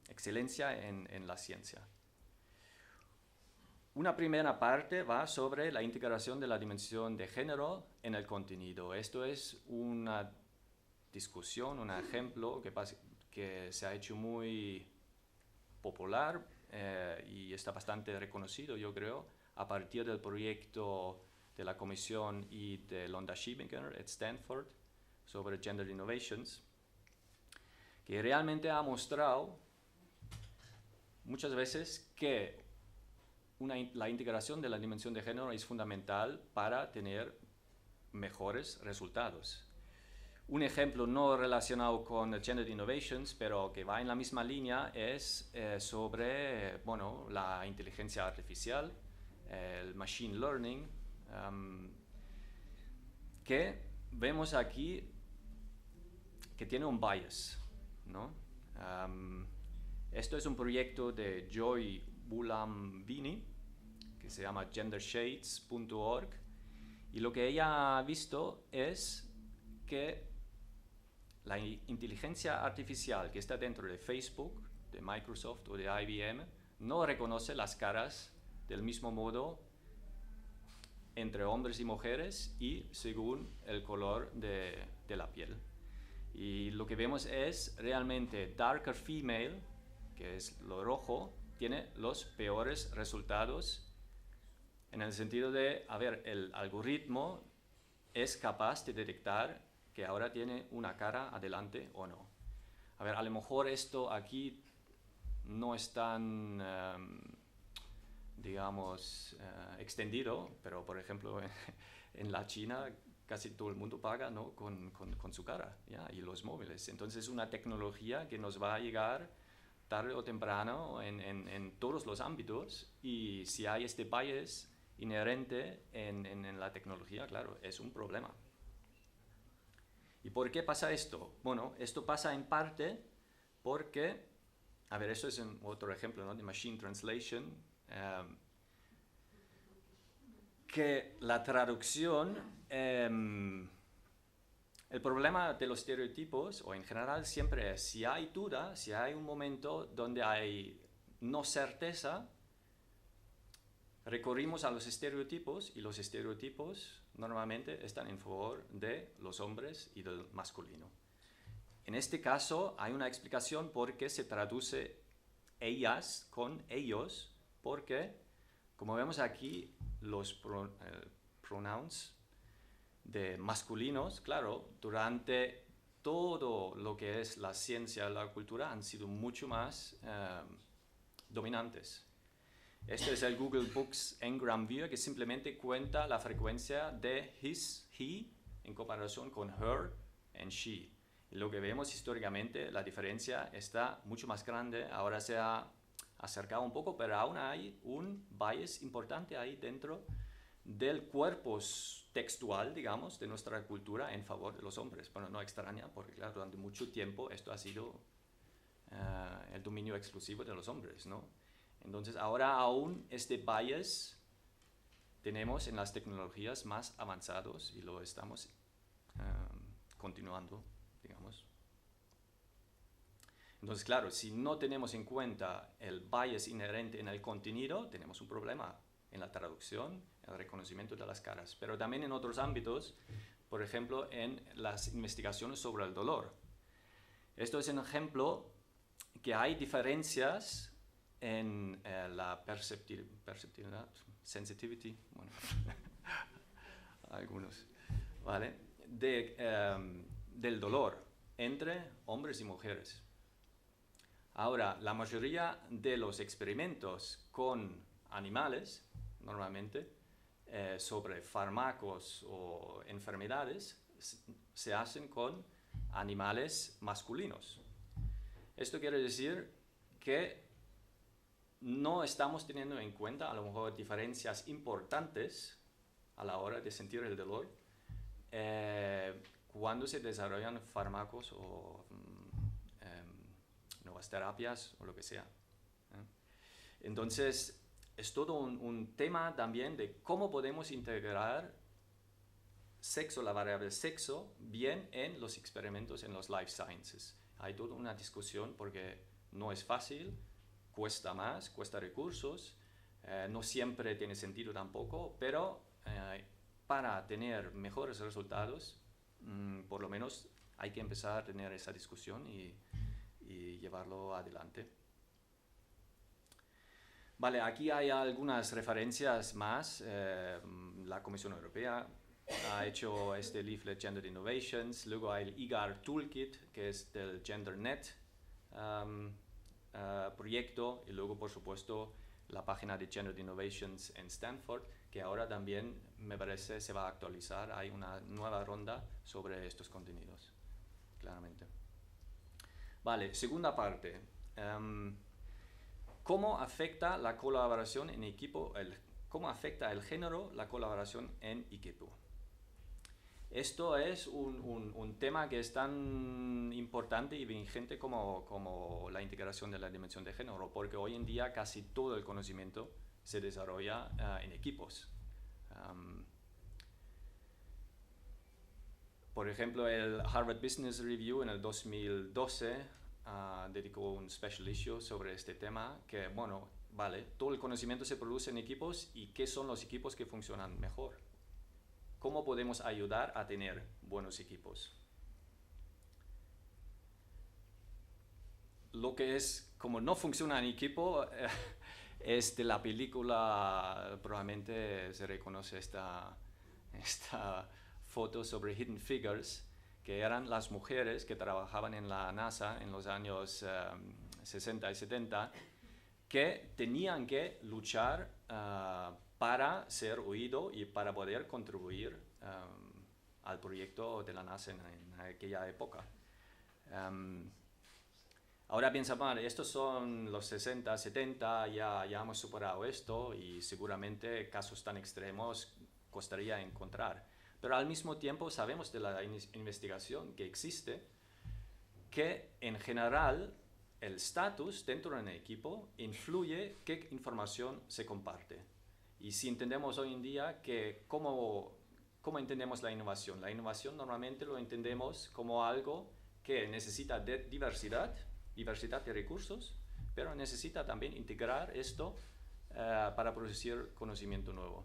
excelencia en la ciencia. Una primera parte va sobre la integración de la dimensión de género en el contenido. Esto es una discusión, un ejemplo que se ha hecho muy popular y está bastante reconocido, yo creo, a partir del proyecto de la Comisión y de Londa Schiebinger at Stanford sobre Gender Innovations, que realmente ha mostrado muchas veces que la integración de la dimensión de género es fundamental para tener mejores resultados. Un ejemplo no relacionado con Gender Innovations, pero que va en la misma línea, es sobre la inteligencia artificial, el machine learning, que vemos aquí que tiene un bias, ¿no? Esto es un proyecto de Joy Bulambini, que se llama gendershades.org, y lo que ella ha visto es que la inteligencia artificial que está dentro de Facebook, de Microsoft o de IBM no reconoce las caras del mismo modo entre hombres y mujeres y según el color de la piel. Y lo que vemos es realmente darker female, que es lo rojo, tiene los peores resultados en el sentido de, el algoritmo es capaz de detectar que ahora tiene una cara adelante o no. A lo mejor esto aquí no es tan, extendido, pero por ejemplo en la China casi todo el mundo paga, ¿no? con su cara, ¿ya? Y los móviles. Entonces es una tecnología que nos va a llegar tarde o temprano en todos los ámbitos, y si hay este bias inherente en la tecnología, claro, es un problema. ¿Y por qué pasa esto? Bueno, esto pasa en parte porque, eso es otro ejemplo, ¿no? De machine translation, que la traducción, el problema de los estereotipos, o en general siempre es, si hay duda, si hay un momento donde hay no certeza, recurrimos a los estereotipos, y los estereotipos normalmente están en favor de los hombres y del masculino. En este caso hay una explicación por qué se traduce ellas con ellos, porque como vemos aquí los pronouns de masculinos, claro, durante todo lo que es la ciencia y la cultura han sido mucho más dominantes. Este es el Google Books Ngram View, que simplemente cuenta la frecuencia de his, he, en comparación con her and she. Y lo que vemos históricamente, la diferencia está mucho más grande. Ahora se ha acercado un poco, pero aún hay un bias importante ahí dentro del corpus textual, digamos, de nuestra cultura en favor de los hombres. Bueno, no extraña, porque claro, durante mucho tiempo esto ha sido el dominio exclusivo de los hombres, ¿no? Entonces, ahora aún este bias tenemos en las tecnologías más avanzadas y lo estamos continuando, digamos. Entonces, claro, si no tenemos en cuenta el bias inherente en el contenido, tenemos un problema en la traducción, el reconocimiento de las caras, pero también en otros ámbitos, por ejemplo, en las investigaciones sobre el dolor. Esto es un ejemplo que hay diferencias en la perceptividad, sensitivity, bueno, algunos, ¿vale? Del dolor entre hombres y mujeres. Ahora, la mayoría de los experimentos con animales, normalmente, sobre fármacos o enfermedades, se hacen con animales masculinos. Esto quiere decir que no estamos teniendo en cuenta a lo mejor diferencias importantes a la hora de sentir el dolor cuando se desarrollan fármacos o nuevas terapias o lo que sea. Entonces, es todo un tema también de cómo podemos integrar sexo, la variable sexo, bien en los experimentos en los life sciences. Hay toda una discusión porque no es fácil, cuesta más, cuesta recursos, no siempre tiene sentido tampoco, pero para tener mejores resultados, por lo menos hay que empezar a tener esa discusión y llevarlo adelante. Vale, aquí hay algunas referencias más. La Comisión Europea ha hecho este leaflet Gender Innovations, luego hay el IGAR Toolkit, que es del GenderNet proyecto, y luego, por supuesto, la página de Gender Innovations en Stanford, que ahora también, me parece, se va a actualizar. Hay una nueva ronda sobre estos contenidos, claramente. Vale, segunda parte. ¿Cómo afecta la colaboración en equipo, cómo afecta el género la colaboración en equipo? Esto es un tema que es tan importante y vigente como la integración de la dimensión de género, porque hoy en día casi todo el conocimiento se desarrolla en equipos. Por ejemplo, el Harvard Business Review en el 2012 dedicó un special issue sobre este tema, que, bueno, vale, todo el conocimiento se produce en equipos, y ¿qué son los equipos que funcionan mejor? ¿Cómo podemos ayudar a tener buenos equipos? Lo que es, como no funciona en equipo, es de la película, probablemente se reconoce esta foto sobre Hidden Figures, que eran las mujeres que trabajaban en la NASA en los años 60 y 70, que tenían que luchar para ser oído y para poder contribuir al proyecto de la NASA en aquella época. Ahora piensa, vale, estos son los 60, 70, ya hemos superado esto y seguramente casos tan extremos costaría encontrar. Pero al mismo tiempo sabemos de la investigación que existe que en general el estatus dentro de un equipo influye qué información se comparte. Y si entendemos hoy en día que cómo entendemos la innovación normalmente lo entendemos como algo que necesita de diversidad de recursos, pero necesita también integrar esto para producir conocimiento nuevo.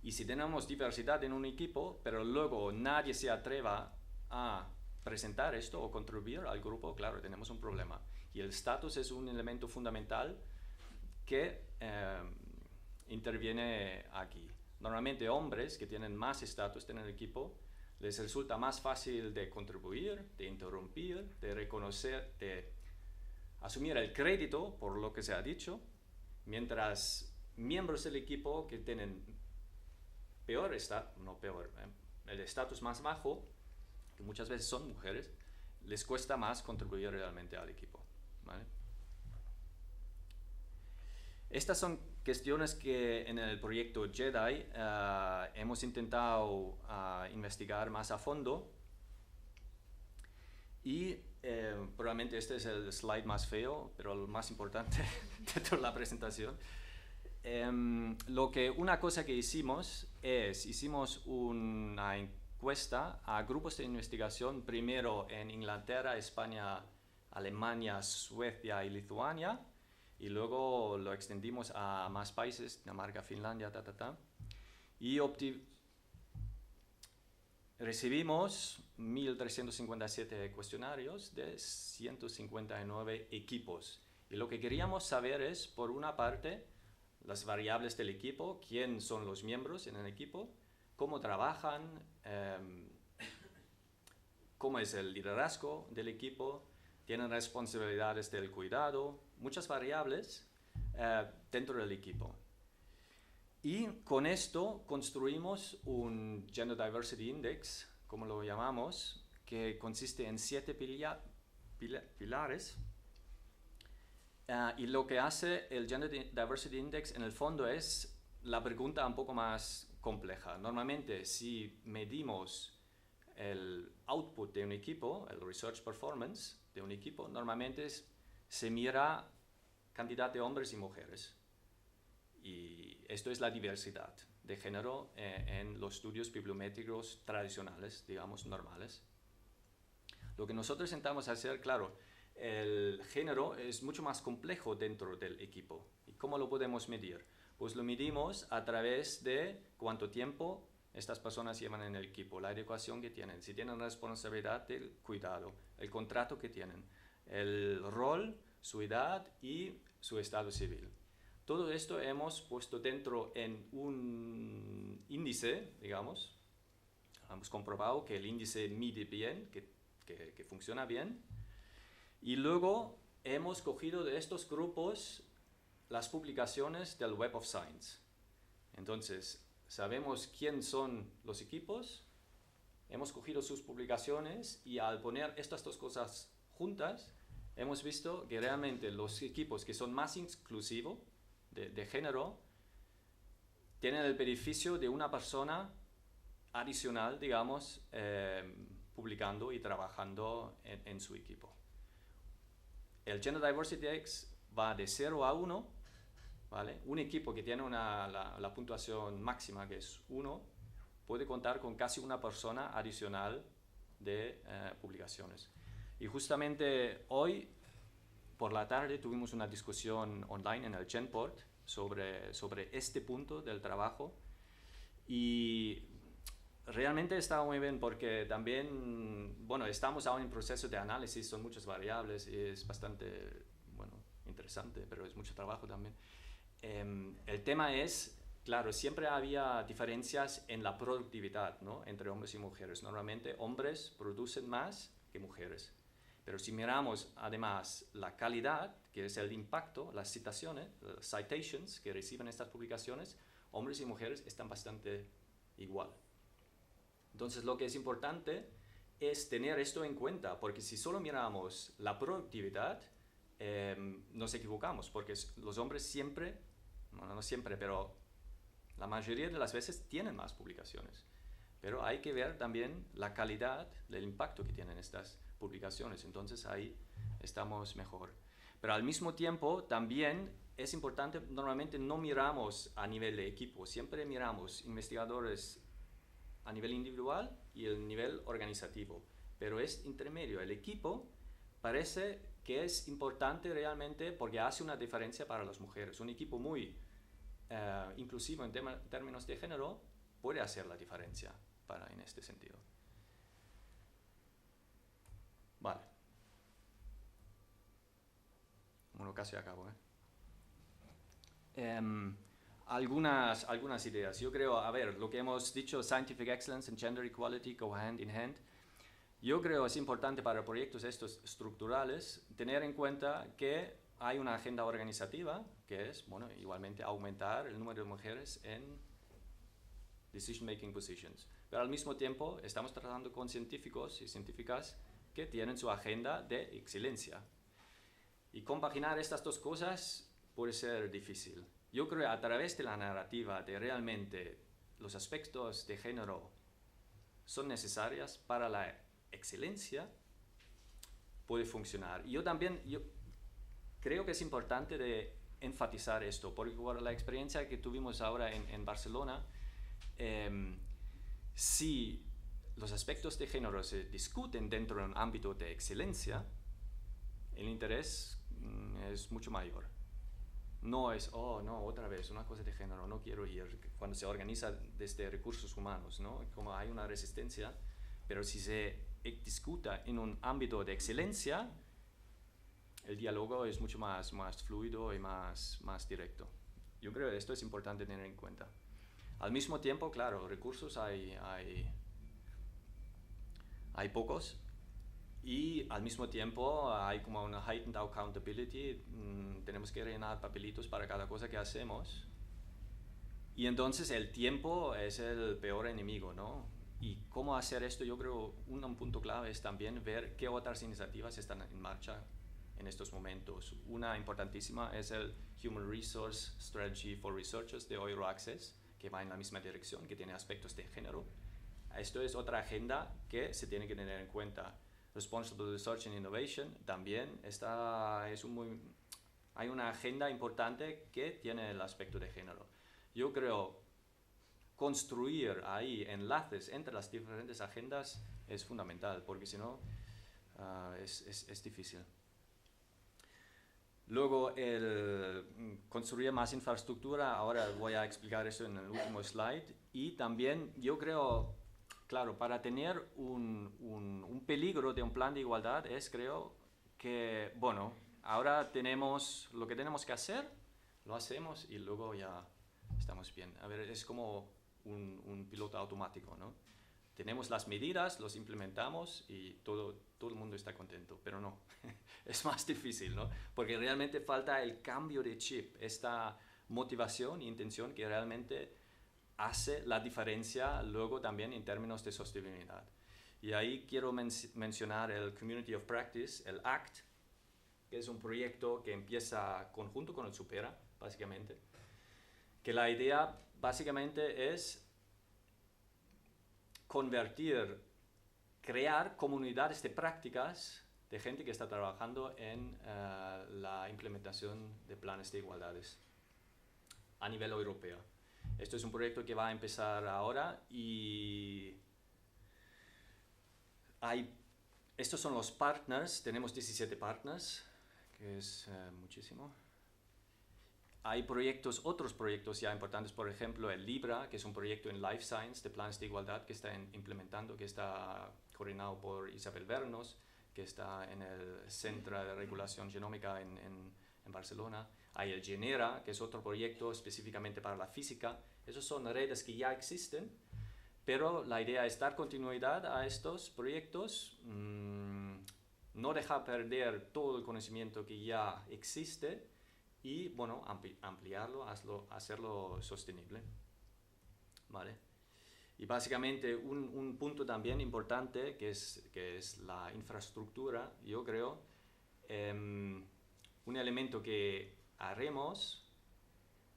Y si tenemos diversidad en un equipo, pero luego nadie se atreva a presentar esto o contribuir al grupo, claro, tenemos un problema. Y el estatus es un elemento fundamental que interviene aquí. Normalmente hombres que tienen más estatus en el equipo, les resulta más fácil de contribuir, de interrumpir, de reconocer, de asumir el crédito por lo que se ha dicho, mientras miembros del equipo que tienen el estatus más bajo, que muchas veces son mujeres, les cuesta más contribuir realmente al equipo, ¿vale? Estas son cuestiones que en el proyecto JEDI hemos intentado investigar más a fondo, y probablemente este es el slide más feo, pero el más importante dentro de la presentación. Una cosa que hicimos una encuesta a grupos de investigación, primero en Inglaterra, España, Alemania, Suecia y Lituania, y luego lo extendimos a más países, Dinamarca, Finlandia, y recibimos 1.357 cuestionarios de 159 equipos. Y lo que queríamos saber es, por una parte, las variables del equipo, quién son los miembros en el equipo, cómo trabajan, cómo es el liderazgo del equipo, tienen responsabilidades del cuidado, muchas variables dentro del equipo. Y con esto construimos un Gender Diversity Index, como lo llamamos, que consiste en 7 pilares. Y lo que hace el Gender Diversity Index en el fondo es la pregunta un poco más compleja. Normalmente, si medimos el output de un equipo, el research performance de un equipo, normalmente se mira cantidad de hombres y mujeres. Y esto es la diversidad de género en los estudios bibliométricos tradicionales, digamos, normales. Lo que nosotros intentamos hacer, claro, el género es mucho más complejo dentro del equipo. ¿Y cómo lo podemos medir? Pues lo medimos a través de cuánto tiempo estas personas llevan en el equipo, la educación que tienen, si tienen responsabilidad del cuidado, el contrato que tienen, el rol, su edad y su estado civil. Todo esto hemos puesto dentro en un índice, digamos. Hemos comprobado que el índice mide bien, que funciona bien. Y luego hemos cogido de estos grupos las publicaciones del Web of Science. Entonces, sabemos quién son los equipos, hemos cogido sus publicaciones y al poner estas dos cosas juntas, hemos visto que realmente los equipos que son más inclusivos de género tienen el beneficio de una persona adicional, digamos, publicando y trabajando en su equipo. El Gender Diversity Index va de 0 a 1, ¿vale? Un equipo que tiene la puntuación máxima, que es 1, puede contar con casi una persona adicional de publicaciones. Y justamente hoy por la tarde tuvimos una discusión online en el Genport sobre este punto del trabajo, y realmente está muy bien porque también, bueno, estamos aún en proceso de análisis, son muchas variables y es bastante, bueno, interesante, pero es mucho trabajo también. El tema es, claro, siempre había diferencias en la productividad, ¿no?, entre hombres y mujeres. Normalmente hombres producen más que mujeres. Pero si miramos además la calidad, que es el impacto, las citaciones, citations que reciben estas publicaciones, hombres y mujeres están bastante igual. Entonces lo que es importante es tener esto en cuenta, porque si solo miramos la productividad, nos equivocamos, porque los hombres siempre, bueno, no siempre, pero la mayoría de las veces tienen más publicaciones. Pero hay que ver también la calidad del impacto que tienen estas publicaciones, entonces ahí estamos mejor. Pero al mismo tiempo también es importante, normalmente no miramos a nivel de equipo, siempre miramos investigadores a nivel individual y el nivel organizativo, pero es intermedio. El equipo parece que es importante realmente porque hace una diferencia para las mujeres. Un equipo muy inclusivo en términos de género puede hacer la diferencia en este sentido. Vale. Bueno, casi acabo, Algunas ideas. Yo creo, a ver, lo que hemos dicho, Scientific Excellence and Gender Equality go hand in hand. Yo creo es importante para proyectos estos estructurales tener en cuenta que hay una agenda organizativa que es, bueno, igualmente aumentar el número de mujeres en decision-making positions. Pero al mismo tiempo estamos tratando con científicos y científicas que tienen su agenda de excelencia. Y compaginar estas dos cosas puede ser difícil. Yo creo que a través de la narrativa de realmente los aspectos de género son necesarias para la excelencia, puede funcionar. Y yo creo que es importante de enfatizar esto, porque por la experiencia que tuvimos ahora en Barcelona, si los aspectos de género se discuten dentro de un ámbito de excelencia, el interés es mucho mayor. No es, oh, no, otra vez, una cosa de género, no quiero ir. Cuando se organiza desde recursos humanos, ¿no? Como hay una resistencia, pero si se discuta en un ámbito de excelencia, el diálogo es mucho más fluido y más directo. Yo creo que esto es importante tener en cuenta. Al mismo tiempo, claro, recursos hay pocos, y al mismo tiempo hay como una heightened accountability, tenemos que rellenar papelitos para cada cosa que hacemos, y entonces el tiempo es el peor enemigo, ¿no? Y cómo hacer esto, yo creo un punto clave es también ver qué otras iniciativas están en marcha en estos momentos. Una importantísima es el Human Resource Strategy for Researchers de Oiro Access, que va en la misma dirección, que tiene aspectos de género. Esto es otra agenda que se tiene que tener en cuenta. Responsible Research and Innovation también hay una agenda importante que tiene el aspecto de género. Yo creo construir ahí enlaces entre las diferentes agendas es fundamental, porque si no es difícil. Luego, construir más infraestructura, ahora voy a explicar eso en el último slide, y también yo creo, claro, para tener un peligro de un plan de igualdad creo que, bueno, ahora tenemos lo que tenemos que hacer, lo hacemos y luego ya estamos bien. A ver, es como un piloto automático, ¿no? Tenemos las medidas, los implementamos y todo el mundo está contento, pero no, es más difícil, ¿no? Porque realmente falta el cambio de chip, esta motivación e intención que realmente hace la diferencia luego también en términos de sostenibilidad. Y ahí quiero mencionar el Community of Practice, el ACT, que es un proyecto que empieza conjunto con el Supera, básicamente, que la idea básicamente es crear comunidades de prácticas de gente que está trabajando en la implementación de planes de igualdades a nivel europeo. Esto es un proyecto que va a empezar ahora y estos son los partners, tenemos 17 partners, que es muchísimo. Hay otros proyectos ya importantes, por ejemplo el Libra, que es un proyecto en Life Science de planes de igualdad que está implementando, que está coordinado por Isabel Bernos, que está en el Centro de Regulación Genómica en Barcelona. Hay el Genera, que es otro proyecto específicamente para la física. Esos son redes que ya existen, pero la idea es dar continuidad a estos proyectos, no dejar perder todo el conocimiento que ya existe, y bueno, ampliarlo, hacerlo sostenible, ¿vale? Y básicamente un punto también importante que es la infraestructura, yo creo, un elemento que haremos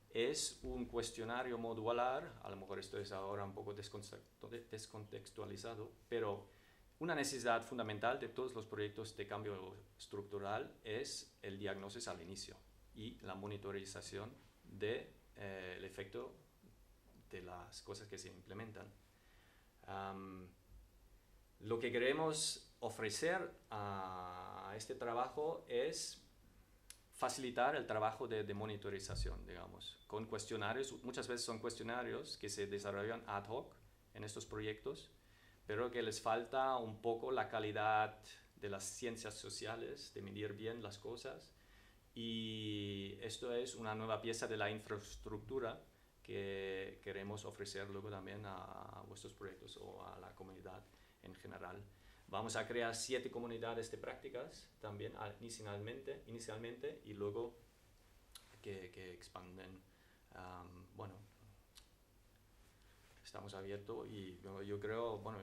es un cuestionario modular, a lo mejor esto es ahora un poco descontextualizado, pero una necesidad fundamental de todos los proyectos de cambio estructural es el diagnóstico al inicio y la monitorización del efecto de las cosas que se implementan. Lo que queremos ofrecer a este trabajo es facilitar el trabajo de monitorización, digamos, con cuestionarios. Muchas veces son cuestionarios que se desarrollan ad hoc en estos proyectos, pero que les falta un poco la calidad de las ciencias sociales, de medir bien las cosas. Y esto es una nueva pieza de la infraestructura que queremos ofrecer luego también a vuestros proyectos o a la comunidad en general. Vamos a crear 7 comunidades de prácticas también inicialmente y luego que expanden. Bueno, estamos abiertos y yo creo, bueno,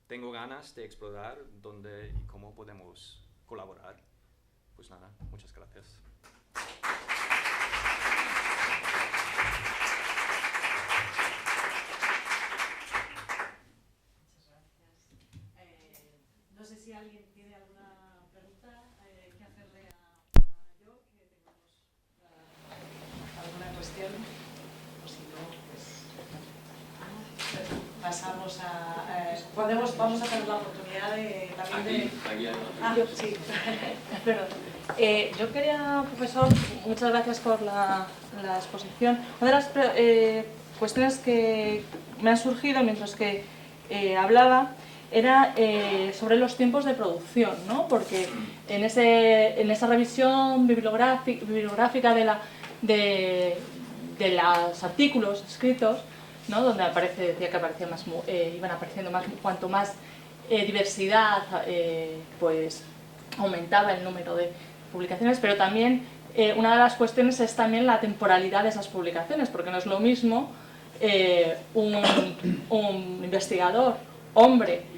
tengo ganas de explorar dónde y cómo podemos colaborar. Pues nada, muchas gracias.
No sé si alguien tiene alguna pregunta que hacerle a yo, que tengamos alguna cuestión, o si no, pues pasamos a... vamos a tener la oportunidad de también de... Sí,
perdón. Yo quería, profesor, muchas gracias por la exposición. Una de las cuestiones que me han surgido mientras que hablaba era sobre los tiempos de producción, ¿no? Porque en esa revisión bibliográfica de los artículos escritos, ¿no? Donde decía que iban apareciendo más, cuanto más diversidad, pues aumentaba el número de publicaciones, pero también una de las cuestiones es también la temporalidad de esas publicaciones, porque no es lo mismo un investigador hombre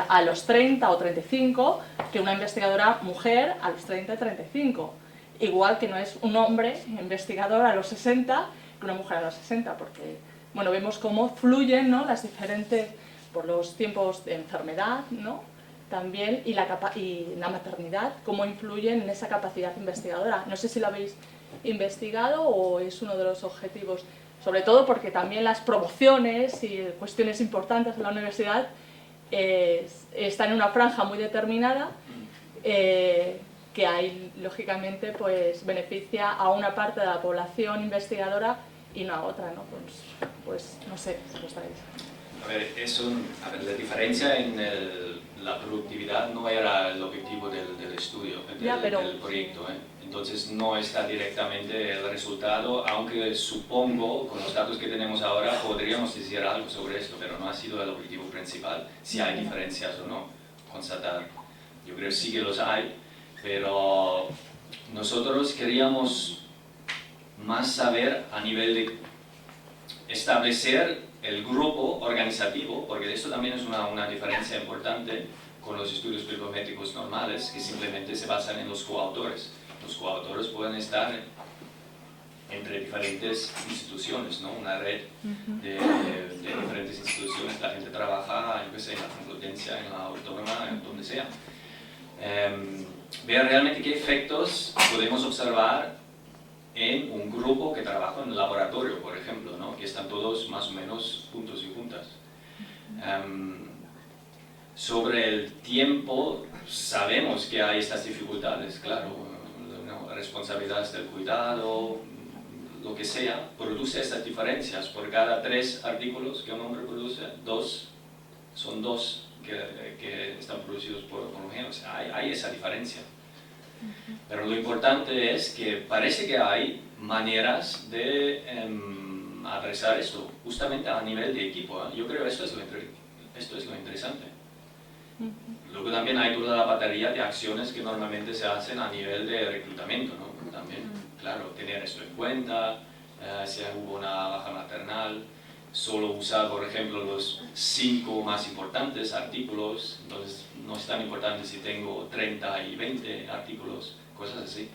a los 30 o 35 que una investigadora mujer a los 30 y 35. Igual que no es un hombre investigador a los 60 que una mujer a los 60, porque bueno, vemos cómo fluyen, ¿no? Las diferentes, por los tiempos de enfermedad, ¿no? También, y la maternidad, cómo influyen en esa capacidad investigadora. No sé si lo habéis investigado o es uno de los objetivos, sobre todo porque también las promociones y cuestiones importantes en la universidad están en una franja muy determinada que ahí, lógicamente, pues beneficia a una parte de la población investigadora y no a otra, ¿no? Pues no sé si lo estáis.
A ver, la diferencia en la productividad no era el objetivo del estudio, del proyecto. Entonces no está directamente el resultado, aunque supongo, con los datos que tenemos ahora, podríamos decir algo sobre esto, pero no ha sido el objetivo principal, si hay diferencias o no, constatar. Yo creo que sí que los hay, pero nosotros queríamos más saber a nivel de establecer el grupo organizativo, porque esto también es una diferencia importante con los estudios bibliométricos normales, que simplemente se basan en los coautores. Los coautores pueden estar entre diferentes instituciones, ¿no? Una red de diferentes instituciones, la gente trabaja, yo qué sé, en la Complutense, en la Autónoma, en donde sea. Ver realmente qué efectos podemos observar en un grupo que trabaja en el laboratorio, por ejemplo, ¿no? Que están todos más o menos juntos y juntas. Sobre el tiempo, sabemos que hay estas dificultades, claro, responsabilidades del cuidado, lo que sea, produce estas diferencias. Por cada 3 artículos que un hombre produce, son 2 que están producidos por mujeres. Hay esa diferencia. Pero lo importante es que parece que hay maneras de adresar esto, justamente a nivel de equipo. Yo creo que esto es lo interesante. Luego también hay toda la batería de acciones que normalmente se hacen a nivel de reclutamiento, ¿no? También, claro, tener esto en cuenta, si hubo una baja maternal, solo usar, por ejemplo, los 5 más importantes artículos, entonces no es tan importante si tengo 30 y 20 artículos, cosas así,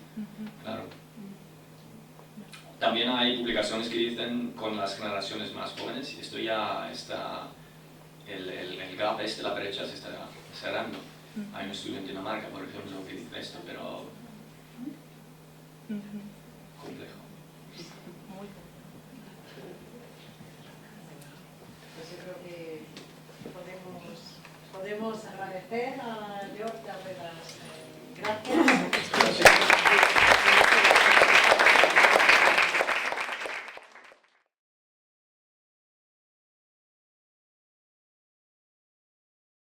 claro. También hay publicaciones que dicen con las generaciones más jóvenes, y esto ya está, el gap la brecha se está cerrando. Hay un estudio en Dinamarca, por ejemplo, que dice esto, pero complejo.
Pues yo creo que podemos agradecer a George, darle las gracias.